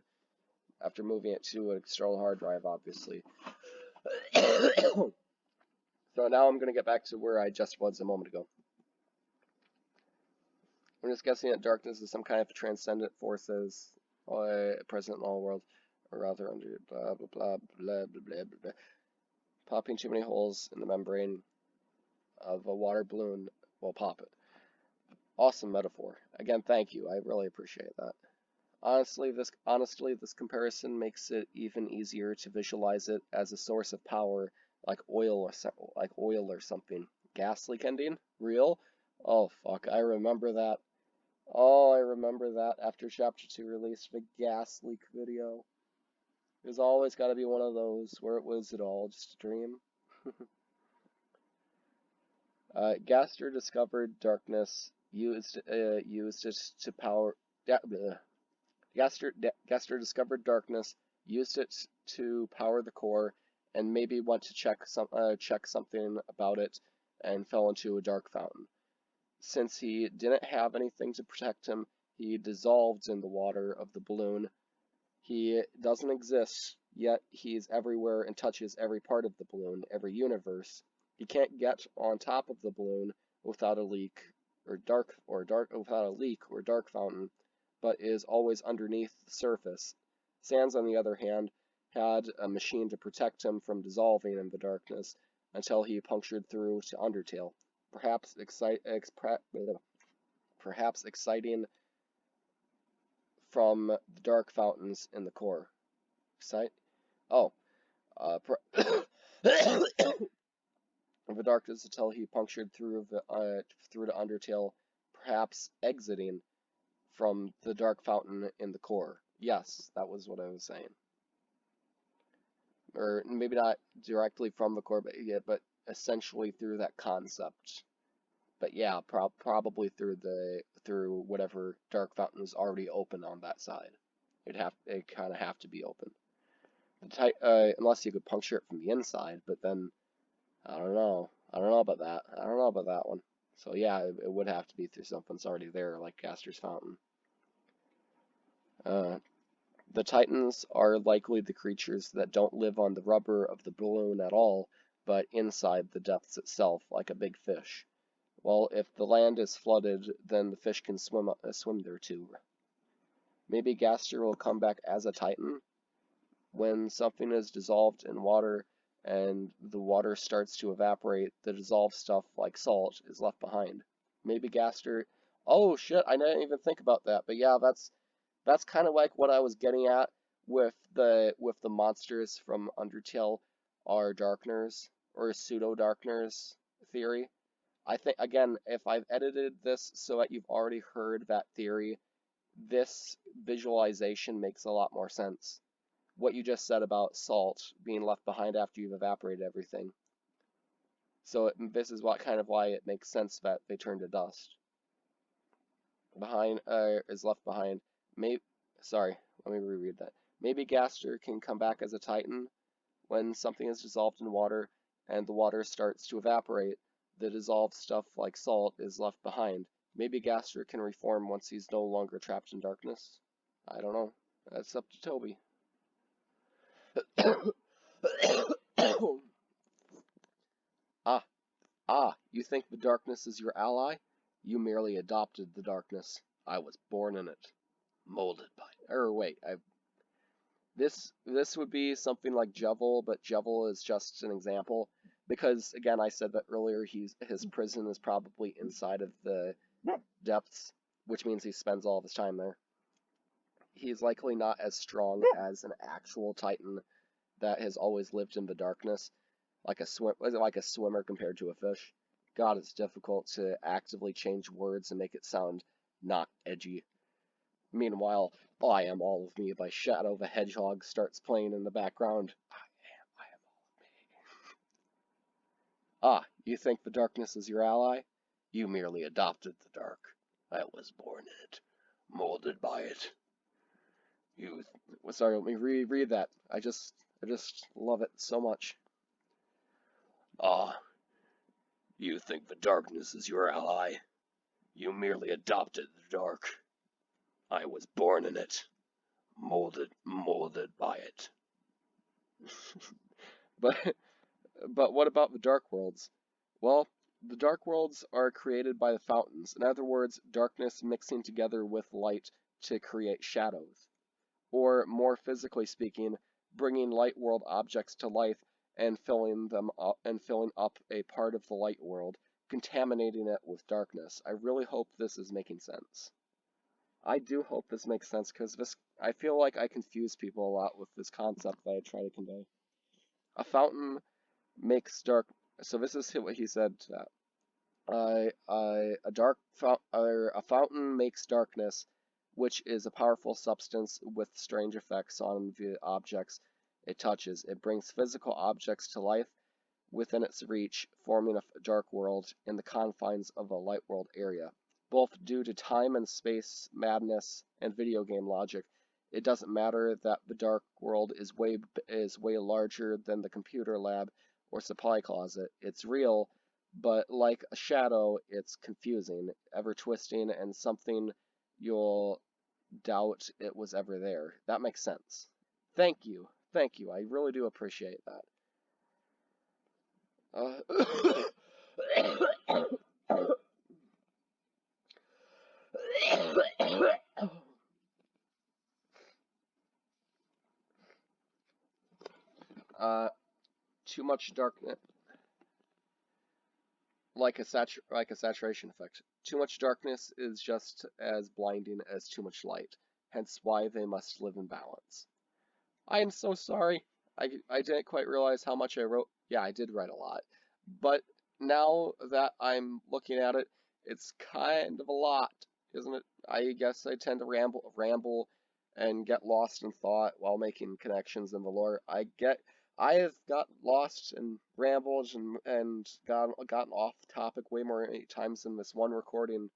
after moving it to an external hard drive, obviously. So now I'm gonna get back to where I just was a moment ago. I'm just guessing that darkness is some kind of transcendent forces present in all worlds, or rather under blah blah blah blah blah blah blah. Popping too many holes in the membrane of a water balloon will pop it. Awesome metaphor. Again, thank you. I really appreciate that. Honestly, this comparison makes it even easier to visualize it as a source of power, like oil or something. Gas leak ending? Real? Oh fuck, I remember that. Oh, I remember that after Chapter 2 released the gas leak video. There's always got to be one of those where it was it all just a dream. Gaster discovered darkness, used it to power. Gaster discovered darkness, used it to power the core, and maybe went to check something about it, and fell into a dark fountain. Since he didn't have anything to protect him, he dissolved in the water of the balloon. He doesn't exist, yet he's everywhere and touches every part of the balloon, every universe. He can't get on top of the balloon without a leak or dark fountain, but is always underneath the surface. Sans, on the other hand, had a machine to protect him from dissolving in the darkness until he punctured through to Undertale. Perhaps exciting from the dark fountains in the core. Excite? Oh, the darkness until he punctured through to Undertale, perhaps exiting from the dark fountain in the core. Yes, that was what I was saying. Or maybe not directly from the core, but essentially through that concept. But yeah, probably through whatever dark fountain is already open on that side. It kind of have to be open. Unless you could puncture it from the inside, but then I don't know. I don't know about that. I don't know about that one. So yeah, it would have to be through something that's already there, like Gaster's Fountain. The Titans are likely the creatures that don't live on the rubber of the balloon at all, but inside the depths itself, like a big fish. Well, if the land is flooded, then the fish can swim there too. Maybe Gaster will come back as a Titan. When something is dissolved in water and the water starts to evaporate, the dissolved stuff, like salt, is left behind. Maybe Gaster... Oh shit, I didn't even think about that. But yeah, that's kind of like what I was getting at with the monsters from Undertale are Darkners, or pseudo-Darkners theory. I think, again, if I've edited this so that you've already heard that theory, this visualization makes a lot more sense. What you just said about salt being left behind after you've evaporated everything. So this is what kind of why it makes sense that they turn to dust. Behind is left behind. Maybe, sorry, let me reread that. Maybe Gaster can come back as a Titan when something is dissolved in water and the water starts to evaporate. The dissolved stuff like salt is left behind. Maybe Gaster can reform once he's no longer trapped in darkness. I don't know. That's up to Toby. You think the darkness is your ally? You merely adopted the darkness. I was born in it, molded by it. Or wait, this would be something like Jevil, but Jevil is just an example because again I said that earlier. His prison is probably inside of the depths, which means he spends all of his time there. He's likely not as strong as an actual Titan that has always lived in the darkness, like a swimmer compared to a fish. God, it's difficult to actively change words and make it sound not edgy. Meanwhile, I Am All of Me by Shadow the Hedgehog starts playing in the background. I am all of me. You think the darkness is your ally? You merely adopted the dark. I was born in it, molded by it. Sorry, let me reread that. I just love it so much. You think the darkness is your ally? You merely adopted the dark. I was born in it, molded by it. But what about the dark worlds? Well, the dark worlds are created by the fountains. In other words, darkness mixing together with light to create shadows. Or, more physically speaking, bringing light world objects to life and filling up a part of the light world, contaminating it with darkness. I really hope this is making sense. I do hope this makes sense because I feel like I confuse people a lot with this concept that I try to convey. A fountain makes dark. So this is what he said. A fountain makes darkness, which is a powerful substance with strange effects on the objects it touches. It brings physical objects to life within its reach, forming a dark world in the confines of a light world area. Both due to time and space madness and video game logic, it doesn't matter that the dark world is way larger than the computer lab or supply closet. It's real, but like a shadow, it's confusing, ever twisting, and something you'll doubt it was ever there. That makes sense. Thank you. Thank you. I really do appreciate that. Too much darkness, like a saturation effect. Too much darkness is just as blinding as too much light, hence why they must live in balance. I am so sorry. I didn't quite realize how much I wrote. Yeah, I did write a lot. But now that I'm looking at it, it's kind of a lot, isn't it? I guess I tend to ramble and get lost in thought while making connections in the lore. I have got lost and rambled and gotten off topic way more times in this one recording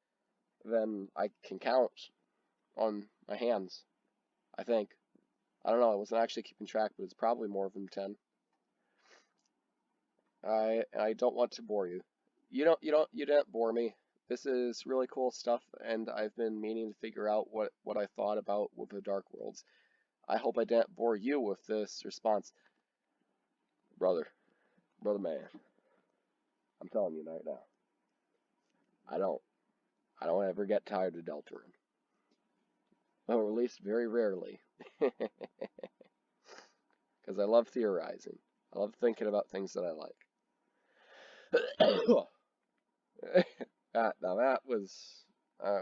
than I can count on my hands, I think. I don't know, I wasn't actually keeping track, but it's probably more than 10. I don't want to bore you. You didn't bore me. This is really cool stuff, and I've been meaning to figure out what I thought about with the Dark Worlds. I hope I didn't bore you with this response. Brother man, I'm telling you right now. I don't ever get tired of Deltarune. Or at least very rarely. Because I love theorizing. I love thinking about things that I like. Now that was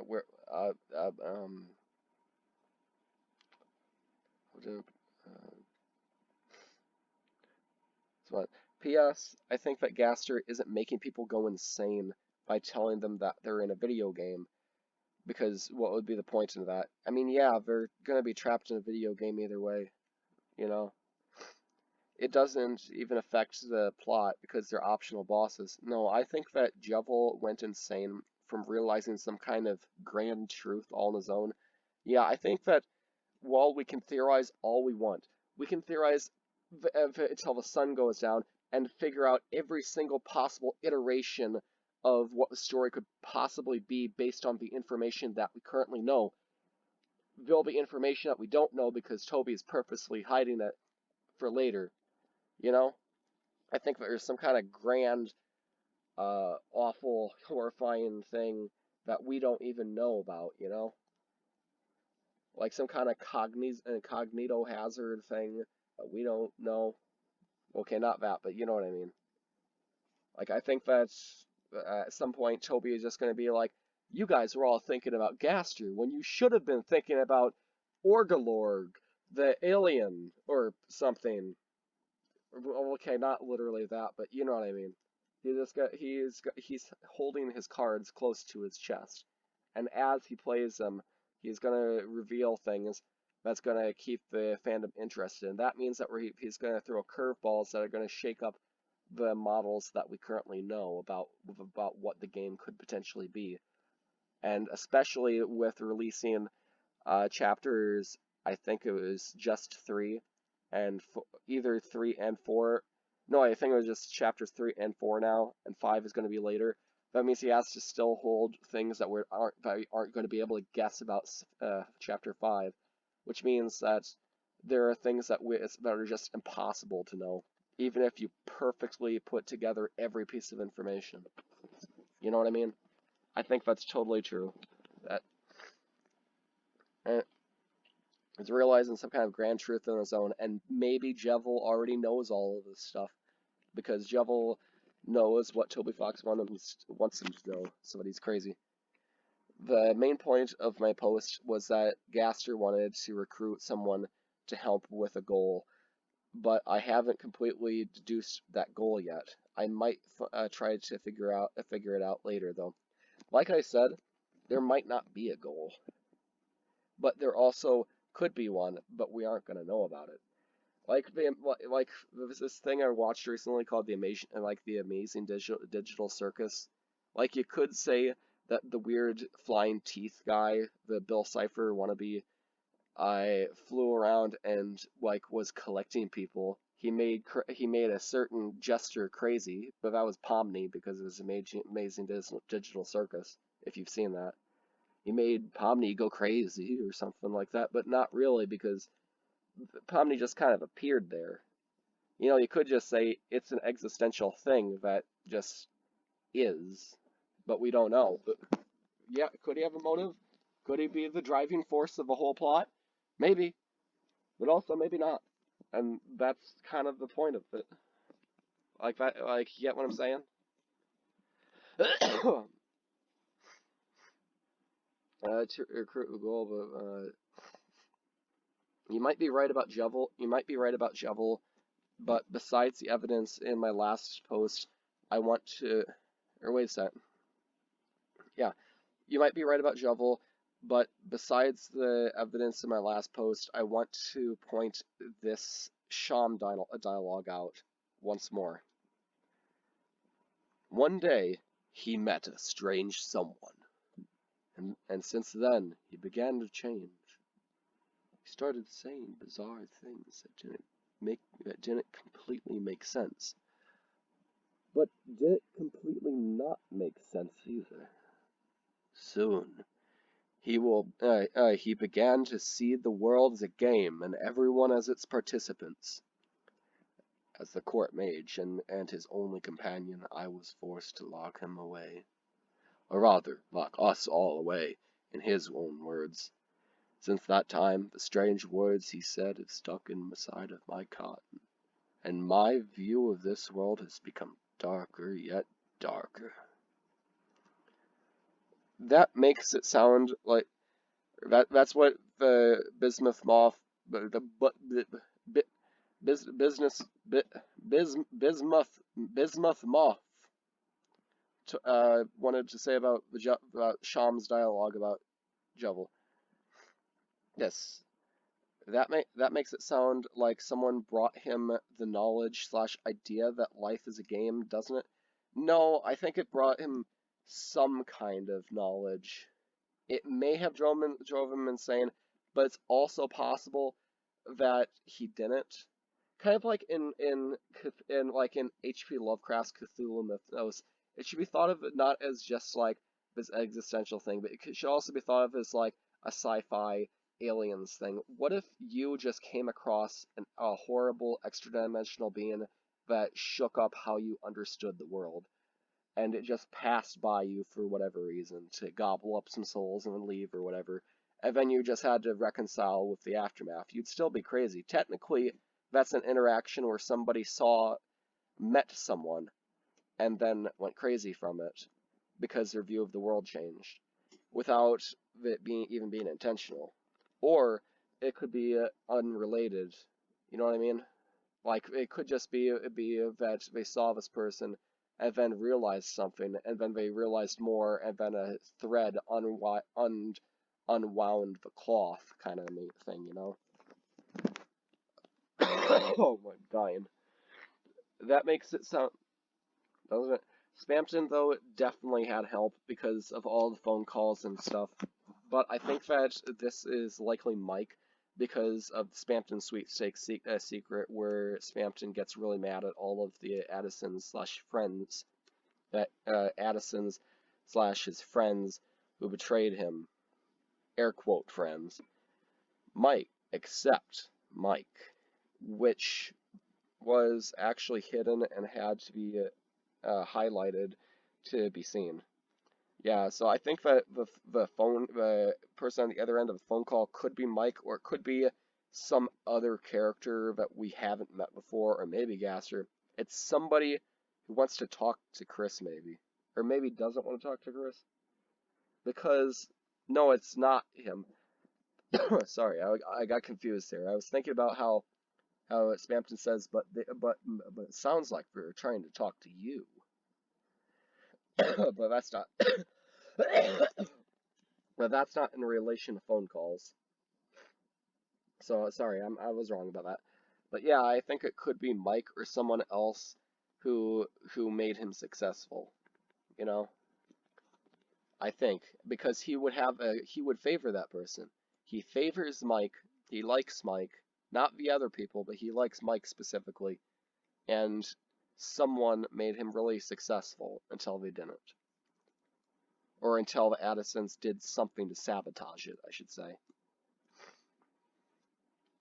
where so P.S. I think that Gaster isn't making people go insane by telling them that they're in a video game, because what would be the point of that? I mean, yeah, they're gonna be trapped in a video game either way, you know. it doesn't even affect the plot because they're optional bosses. No, I think that Jevil went insane from realizing some kind of grand truth all on his own. Yeah, I think that while we can theorize all we want, we can theorize until the sun goes down and figure out every single possible iteration of what the story could possibly be based on the information that we currently know. There'll be information that we don't know because Toby is purposely hiding it for later, you know? I think that there's some kind of grand, awful, horrifying thing that we don't even know about, you know? Like some kind of cognito hazard thing that we don't know. Okay, not that, but you know what I mean. Like, I think that's at some point Toby is just going to be like, you guys were all thinking about Gaster when you should have been thinking about Orgalorg, the alien, or something. Okay, not literally that, but you know what I mean. He's holding his cards close to his chest, and as he plays them, he's gonna reveal things that's gonna keep the fandom interested. And that means that he's gonna throw curveballs that are gonna shake up the models that we currently know about what the game could potentially be, and especially with releasing chapters. I think it was just 3 and either 3 and 4. No, I think it was just chapters 3 and 4 now, and 5 is going to be later. That means he has to still hold things that we aren't going to be able to guess about chapter 5, which means that there are things that are just impossible to know, even if you perfectly put together every piece of information. You know what I mean? I think that's totally true. That is realizing some kind of grand truth on his own, and maybe Jevil already knows all of this stuff because Jevil knows what Toby Fox wants him to know, so that he's crazy. The main point of my post was that Gaster wanted to recruit someone to help with a goal, but I haven't completely deduced that goal yet. I might try to figure it out later, though. Like I said, there might not be a goal, but there also could be one, but we aren't going to know about it. Like there was this thing I watched recently called the Amazing Digital Circus. Like you could say that the weird flying teeth guy, the Bill Cipher wannabe, I flew around and like was collecting people. He made a certain jester crazy, but that was Pomni because it was Amazing Digital Circus. If you've seen that. He made Pomni go crazy or something like that, but not really because Pomni just kind of appeared there. You know, you could just say it's an existential thing that just is, but we don't know. But yeah, could he have a motive? Could he be the driving force of the whole plot? Maybe, but also maybe not. And that's kind of the point of it. Like that, like you get what I'm saying? To recruit a goal, but you might be right about Jevil. You might be right about Jevil, but besides the evidence in my last post, I want to. Or wait a sec. Yeah, you might be right about Jevil, but besides the evidence in my last post, I want to point this Sham dialogue out once more. One day, he met a strange someone, and since then, he began to change. He started saying bizarre things that didn't completely make sense. But did it completely not make sense either? Soon, he began to see the world as a game and everyone as its participants. As the court mage and his only companion, I was forced to lock him away. Or rather, lock us all away, in his own words. Since that time, the strange words he said have stuck in the side of my cot, and my view of this world has become darker yet darker. That makes it sound like that's what the MismuthMoth, MismuthMoth wanted to say about about Sham's dialogue about Jevil. Yes, That makes it sound like someone brought him the knowledge slash idea that life is a game, doesn't it? No, I think it brought him some kind of knowledge. It may have drove him insane, but it's also possible that he didn't. Kind of like in H.P. Lovecraft's Cthulhu Mythos, it should be thought of not as just like this existential thing, but it should also be thought of as like a sci-fi aliens thing. What if you just came across a horrible extra-dimensional being that shook up how you understood the world? And it just passed by you for whatever reason to gobble up some souls and then leave or whatever, and then you just had to reconcile with the aftermath, you'd still be crazy. Technically, that's an interaction where somebody met someone, and then went crazy from it because their view of the world changed, without it even being intentional. Or it could be unrelated. You know what I mean? Like it could just be that they saw this person and then realized something, and then they realized more, and then a thread unwound the cloth kind of thing, you know? Oh, I'm dying. That makes it sound, doesn't it? Spamton, though, definitely had help because of all the phone calls and stuff. But I think that this is likely Mike because of the Spamton sweepstakes secret, where Spamton gets really mad at all of the Addisons slash friends, that Addisons slash his friends who betrayed him. Air quote friends. Mike, except Mike, which was actually hidden and had to be highlighted to be seen. Yeah, so I think that the person on the other end of the phone call could be Mike, or it could be some other character that we haven't met before, or maybe Gaster. It's somebody who wants to talk to Chris, maybe, or maybe doesn't want to talk to Chris, because no, it's not him. Sorry, I got confused there. I was thinking about how Spamton says, but it sounds like we're trying to talk to you, but that's not. But that's not in relation to phone calls. So sorry, I was wrong about that. But yeah, I think it could be Mike or someone else who made him successful. You know, I think because he would favor that person. He favors Mike. He likes Mike, not the other people, but he likes Mike specifically. And someone made him really successful until they didn't, or until the Addisons did something to sabotage it, I should say.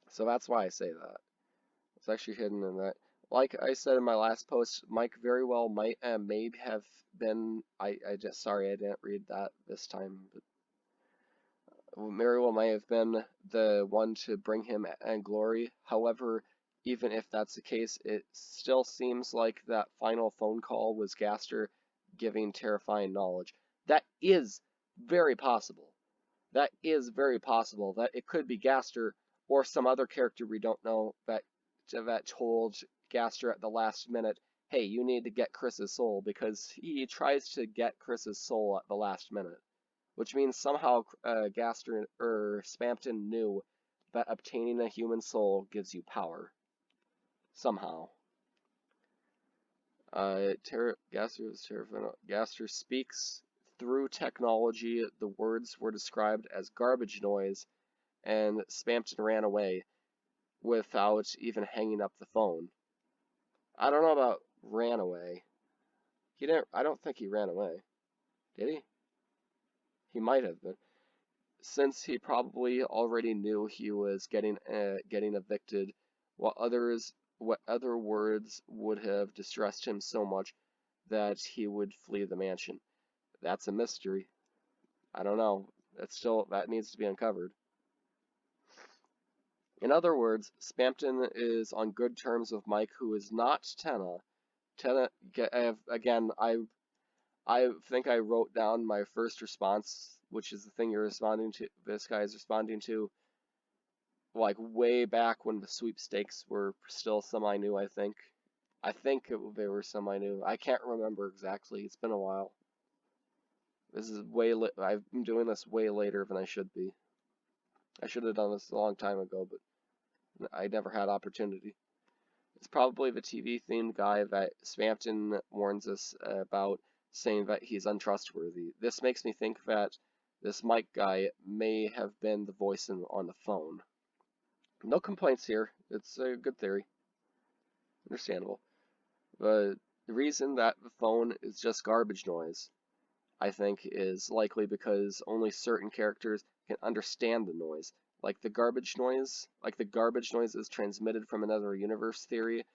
So that's why I say that. It's actually hidden in that. Like I said in my last post, Mike very well might may have been. I just sorry I didn't read that this time, but very well may have been the one to bring him and glory. However, even if that's the case, it still seems like that final phone call was Gaster giving terrifying knowledge. That is very possible. That is very possible. That it could be Gaster or some other character we don't know that told Gaster at the last minute, hey, you need to get Chris's soul, because he tries to get Chris's soul at the last minute. Which means somehow Gaster or Spamton knew that obtaining a human soul gives you power. Somehow. Gaster was terrifying. Gaster speaks through technology. The words were described as garbage noise, and Spamton ran away without even hanging up the phone. I don't know about ran away. He didn't. I don't think he ran away. Did he? He might have been, since he probably already knew he was getting evicted. What other words would have distressed him so much that he would flee the mansion? That's a mystery. I don't know. That needs to be uncovered. In other words, Spamton is on good terms with Mike, who is not Tenna. Tenna, again, I think I wrote down my first response, which is the thing you're responding to. This guy is responding to, like way back when the sweepstakes were still semi-new. I think they were semi-new. I can't remember exactly. It's been a while. This is I've been doing this way later than I should be. I should have done this a long time ago, but I never had opportunity. It's probably the TV-themed guy that Svampton warns us about, saying that he's untrustworthy. This makes me think that this Mike guy may have been the voice on the phone. No complaints here. It's a good theory. Understandable. The reason that the phone is just garbage noise, I think, is likely because only certain characters can understand the noise. Like the garbage noise is transmitted from another universe theory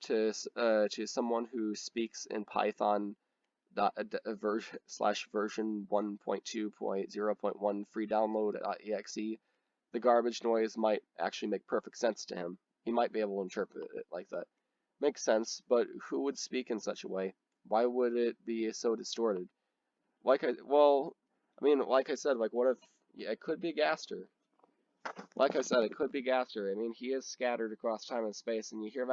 to someone who speaks in Python version 1.2.0.1 free download.exe. The garbage noise might actually make perfect sense to him. He might be able to interpret it like that. Makes sense, but who would speak in such a way? Why would it be so distorted? Like I said, like what if it could be Gaster. Like I said, it could be Gaster. I mean, he is scattered across time and space, and you hear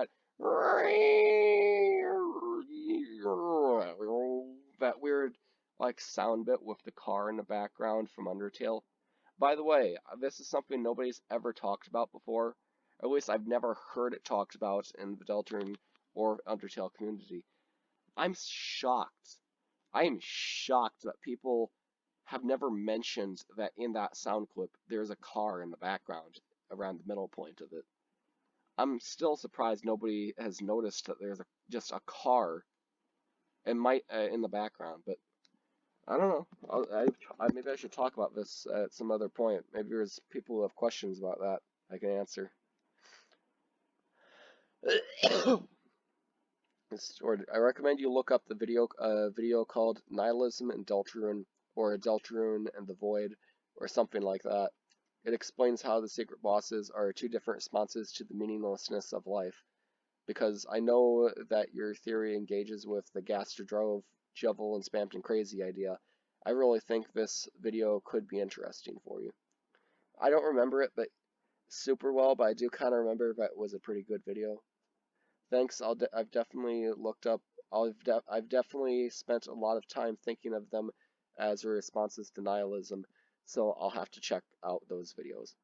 that weird like sound bit with the car in the background from Undertale. By the way, this is something nobody's ever talked about before. Or at least I've never heard it talked about in the Deltarune or Undertale community. I'm shocked. I am shocked that people have never mentioned that in that sound clip there's a car in the background around the middle point of it. I'm still surprised nobody has noticed that there's just a car in the background, but I don't know. Maybe I should talk about this at some other point. Maybe there's people who have questions about that I can answer. I recommend you look up the video called Nihilism and Deltarune, or Deltarune and the Void, or something like that. It explains how the secret bosses are two different responses to the meaninglessness of life. Because I know that your theory engages with the Gastrodrove, Jovel, and Spampton Crazy idea. I really think this video could be interesting for you. I don't remember it super well, but I do kind of remember that it was a pretty good video. Thanks. I've definitely looked up. I've definitely spent a lot of time thinking of them as responses to nihilism, so I'll have to check out those videos.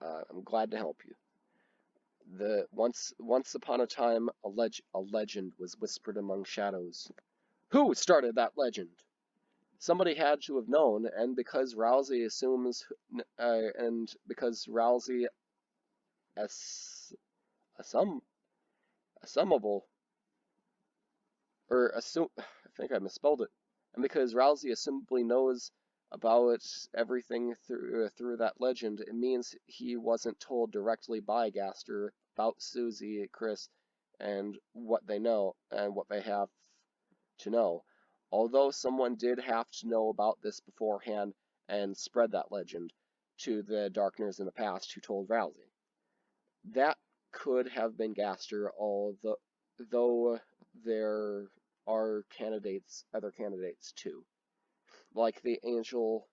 I'm glad to help you. Once upon a time, a legend was whispered among shadows. Who started that legend? Somebody had to have known, and because Rousey assumes, assumable, I think I misspelled it, and because Rousey assumably knows about everything through that legend, it means he wasn't told directly by Gaster about Susie, Chris, and what they know and what they have to know. Although someone did have to know about this beforehand and spread that legend to the Darkners in the past who told Rousey. That could have been Gaster, though there are other candidates too, like the Angel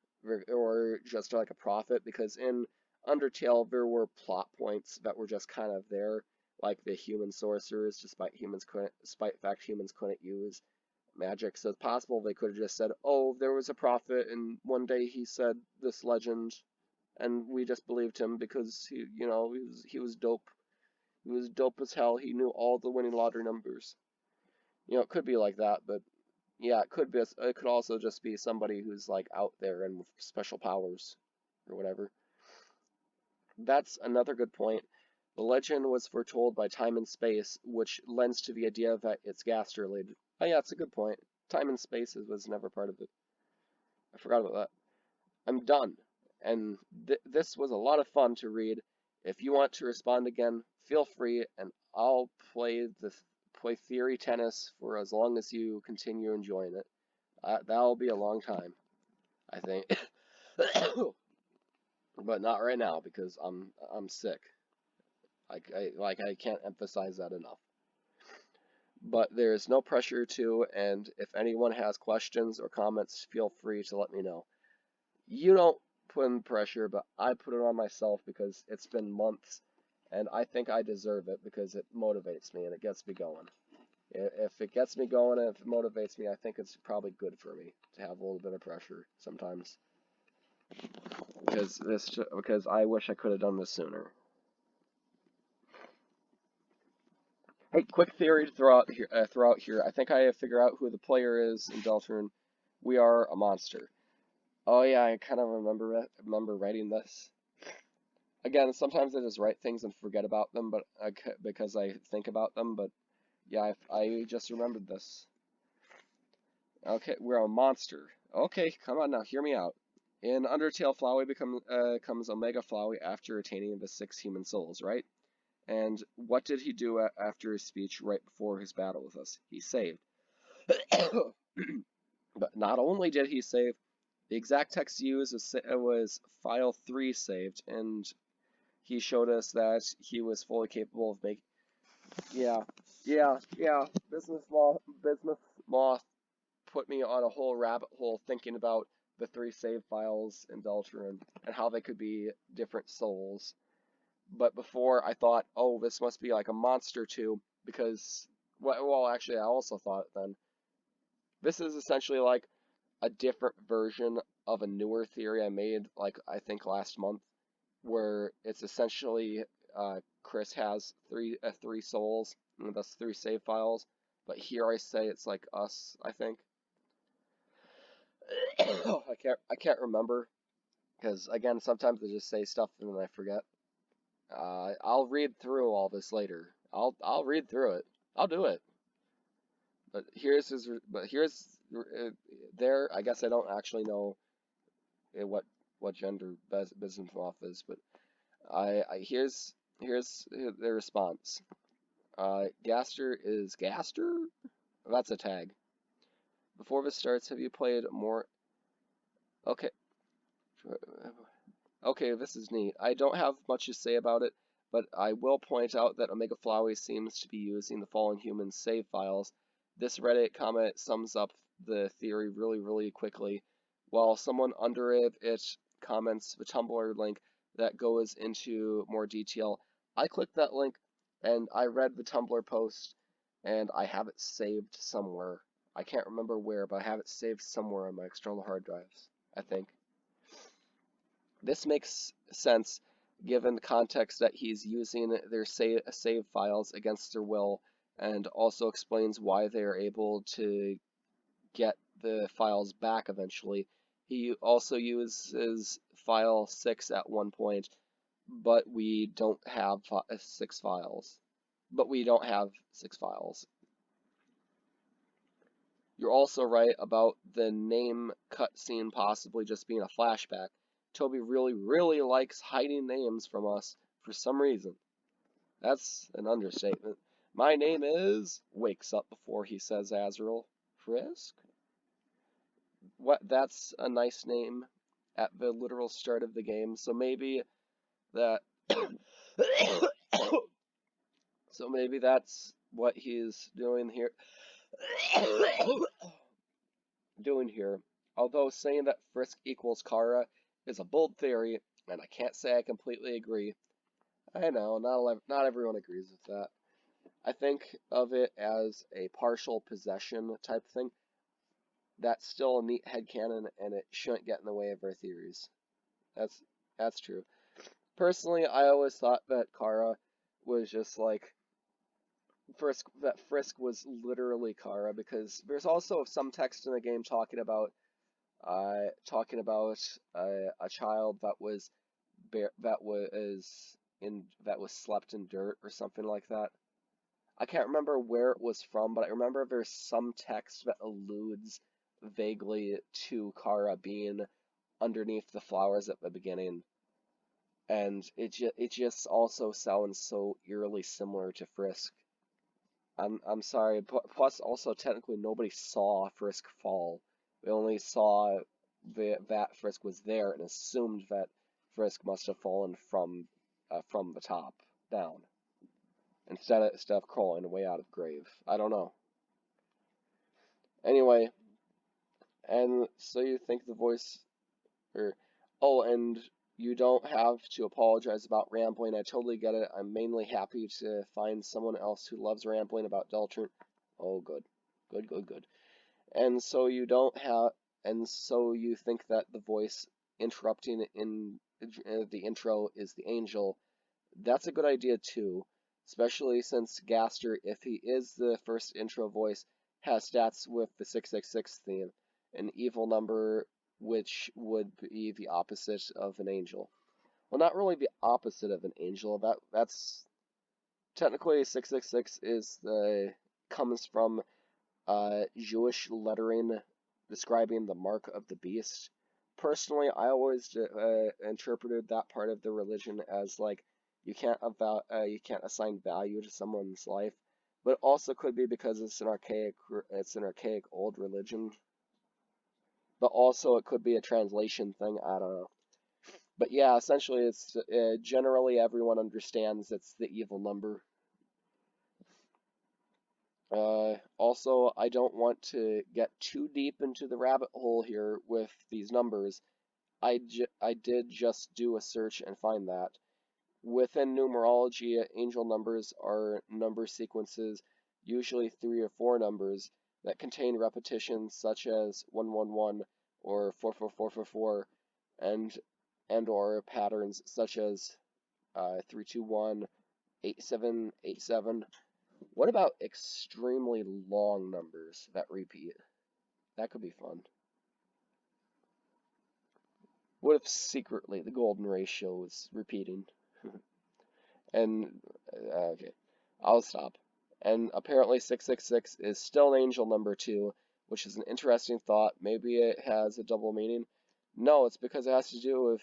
or just like a Prophet, because in Undertale there were plot points that were just kind of there, like the human sorcerers, despite the fact humans couldn't use magic. So it's possible they could have just said, "Oh, there was a prophet, and one day he said this legend, and we just believed him because he was dope." He was dope as hell. He knew all the winning lottery numbers. It could be like that, but yeah, it could be. It could also just be somebody who's like out there and with special powers or whatever. That's another good point. The legend was foretold by time and space, which lends to the idea that it's Gaster related. Oh yeah, it's a good point. Time and space was never part of it. I forgot about that. I'm done. And this was a lot of fun to read. If you want to respond again, feel free, and I'll play theory tennis for as long as you continue enjoying it. That'll be a long time, I think. But not right now because I'm sick. I can't emphasize that enough. But there's no pressure to, and if anyone has questions or comments, feel free to let me know. You don't put in pressure, but I put it on myself because it's been months, and I think I deserve it because it motivates me and it gets me going. If it gets me going and if it motivates me, I think it's probably good for me to have a little bit of pressure sometimes. because I wish I could have done this sooner. Hey, quick theory to throw out here. I think I figure out who the player is in Deltarune. We are a monster. Oh yeah, I kind of remember writing this. Again, sometimes I just write things and forget about them, but because I think about them. But yeah, I just remembered this. Okay, we're a monster. Okay, come on now, hear me out. In Undertale, Flowey becomes Omega Flowey after attaining the 6 human souls, right? And what did he do after his speech right before his battle with us? He saved. But not only did he save, the exact text used was file 3 saved, and he showed us that he was fully capable of making. Yeah. MismuthMoth put me on a whole rabbit hole thinking about the 3 save files in Deltarune and how they could be different souls. But before I thought, oh, this must be like a monster too, because, well, actually, I also thought then, this is essentially like a different version of a newer theory I made, like, I think last month, where it's essentially Chris has three souls, and thus 3 save files, but here I say it's like us, I think. I can't remember, because, again, sometimes I just say stuff and then I forget. I'll read through all this later. I'll read through it. I'll do it. But here's there. I guess I don't actually know what gender MismuthMoth is, but here's the response. Gaster is Gaster. That's a tag. Before this starts, have you played more? Okay. Okay, this is neat. I don't have much to say about it, but I will point out that Omega Flowey seems to be using the Fallen Humans save files. This Reddit comment sums up the theory really quickly, while someone under it comments the Tumblr link that goes into more detail. I clicked that link, and I read the Tumblr post, and I have it saved somewhere. I can't remember where, but I have it saved somewhere on my external hard drives, I think. This makes sense given the context that he's using their save files against their will, and also explains why they are able to get the files back eventually. He also uses file 6 at one point, but we don't have 6 files. You're also right about the name cutscene possibly just being a flashback. Toby really likes hiding names from us for some reason. That's an understatement. My name is... wakes up before he says Azrael. Frisk? What? That's a nice name at the literal start of the game, so maybe that... so maybe that's what he's doing here. Although saying that Frisk equals Kara is a bold theory, and I can't say I completely agree. I know, not everyone agrees with that. I think of it as a partial possession type thing. That's still a neat headcanon, and it shouldn't get in the way of our theories. That's true. Personally, I always thought that Kara was just like that Frisk was literally Kara, because there's also some text in the game talking about a child that was slept in dirt or something like that. I can't remember where it was from, but I remember there's some text that alludes vaguely to Kara being underneath the flowers at the beginning, and it just also sounds so eerily similar to Frisk. I'm sorry. Plus, also technically nobody saw Frisk fall. We only saw that Frisk was there and assumed that Frisk must have fallen from the top down instead of crawling way out of the grave. I don't know. Anyway, and so you think the voice, and you don't have to apologize about rambling. I totally get it. I'm mainly happy to find someone else who loves rambling about Deltarune. Oh, good. And so you think that the voice interrupting in the intro is the angel, that's a good idea too, especially since Gaster, if he is the first intro voice, has stats with the 666 theme, an evil number which would be the opposite of an angel. Well, not really the opposite of an angel. That's technically 666 is the comes from Jewish lettering describing the mark of the beast. Personally, I always interpreted that part of the religion as like you can't assign value to someone's life, but also could be because it's an archaic old religion. But also it could be a translation thing. I don't know. But yeah, essentially, it's generally everyone understands it's the evil number. Also, I don't want to get too deep into the rabbit hole here with these numbers. I did just do a search and find that. Within numerology, angel numbers are number sequences, usually 3 or 4 numbers, that contain repetitions such as 111 or 44444, and or patterns such as 321, 8787. What about extremely long numbers that repeat? That could be fun. What if secretly the golden ratio is repeating? And, okay, I'll stop. And apparently 666 is still an angel number too, which is an interesting thought. Maybe it has a double meaning. No, it's because it has to do with,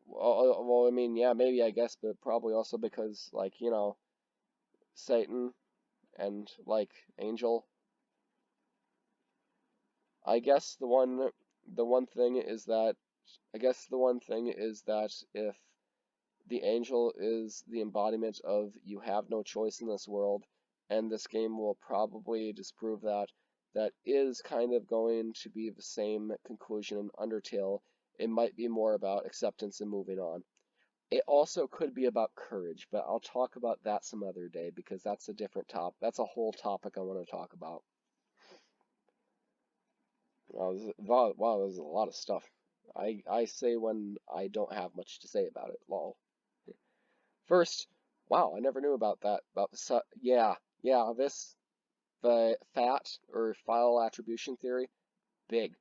well, I mean, yeah, maybe I guess, but probably also because, like, Satan and, like, angel. I guess the one thing is that if the angel is the embodiment of you have no choice in this world, and this game will probably disprove that, that is kind of going to be the same conclusion in Undertale. It might be more about acceptance and moving on. It also could be about courage, but I'll talk about that some other day because that's a different topic. That's a whole topic I want to talk about. Wow, there's a lot of stuff. I say when I don't have much to say about it. Lol. First, wow, I never knew about that. About the the FAT or file attribution theory. Big.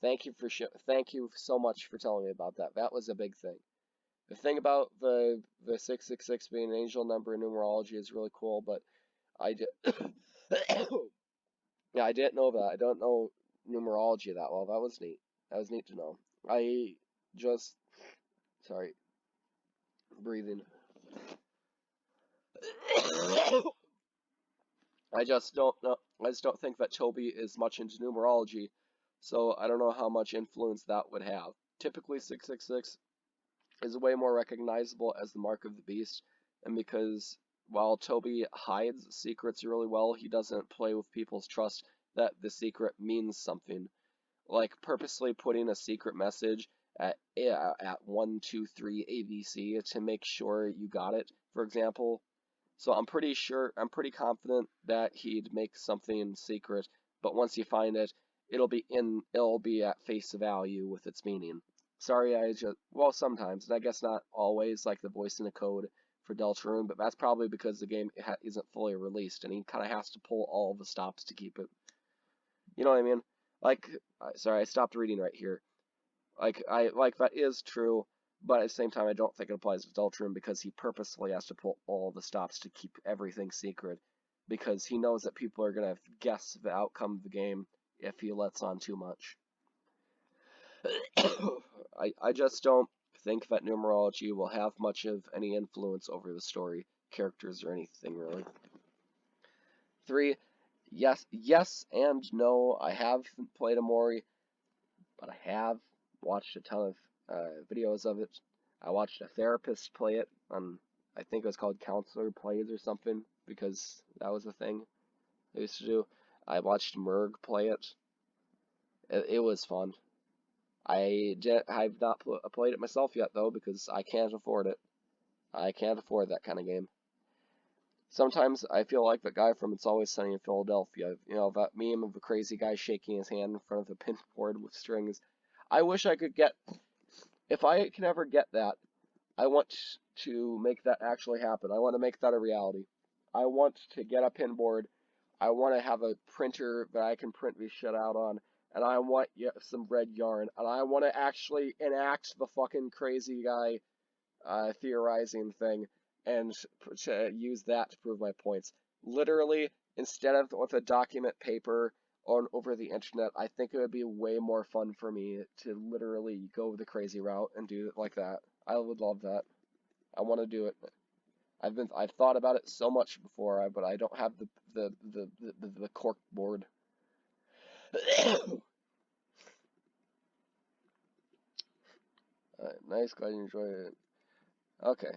Thank you so much for telling me about that. That was a big thing. The thing about the 666 being an angel number in numerology is really cool, but I did yeah, I didn't know that. I don't know numerology that well. That was neat. That was neat to know. I just sorry, breathing. I just don't know. I just don't think that Toby is much into numerology, so I don't know how much influence that would have. Typically, 666 is way more recognizable as the mark of the beast, and because while Toby hides secrets really well, he doesn't play with people's trust that the secret means something. Like purposely putting a secret message at 123 ABC to make sure you got it, for example. So I'm pretty confident that he'd make something secret, but once you find it, it'll be at face value with its meaning. Sorry, well, sometimes, and I guess not always, like the voice in the code for Deltarune, but that's probably because the game isn't fully released, and he kind of has to pull all the stops to keep it. You know what I mean? Like, sorry, I stopped reading right here. Like that is true, but at the same time, I don't think it applies to Deltarune because he purposefully has to pull all the stops to keep everything secret, because he knows that people are gonna guess the outcome of the game if he lets on too much. I just don't think that numerology will have much of any influence over the story, characters, or anything really. 3, yes and no. I haven't played Amori, but I have watched a ton of videos of it. I watched a therapist play it on, I think it was called Counselor Plays or something, because that was a thing they used to do. I watched Merg play it. It was fun. I've not played it myself yet though because I can't afford it. I can't afford that kind of game. Sometimes I feel like the guy from It's Always Sunny in Philadelphia. You know, that meme of the crazy guy shaking his hand in front of the pinboard with strings. I wish I could get If I can ever get that, I want to make that actually happen. I want to make that a reality. I want to get a pin board. I want to have a printer that I can print this shit out on. And I want some red yarn. And I want to actually enact the fucking crazy guy theorizing thing and to use that to prove my points. Literally, instead of with a document paper on over the internet, I think it would be way more fun for me to literally go the crazy route and do it like that. I would love that. I want to do it. I've thought about it so much before, but I don't have the cork board. Nice, glad you enjoyed it. Okay.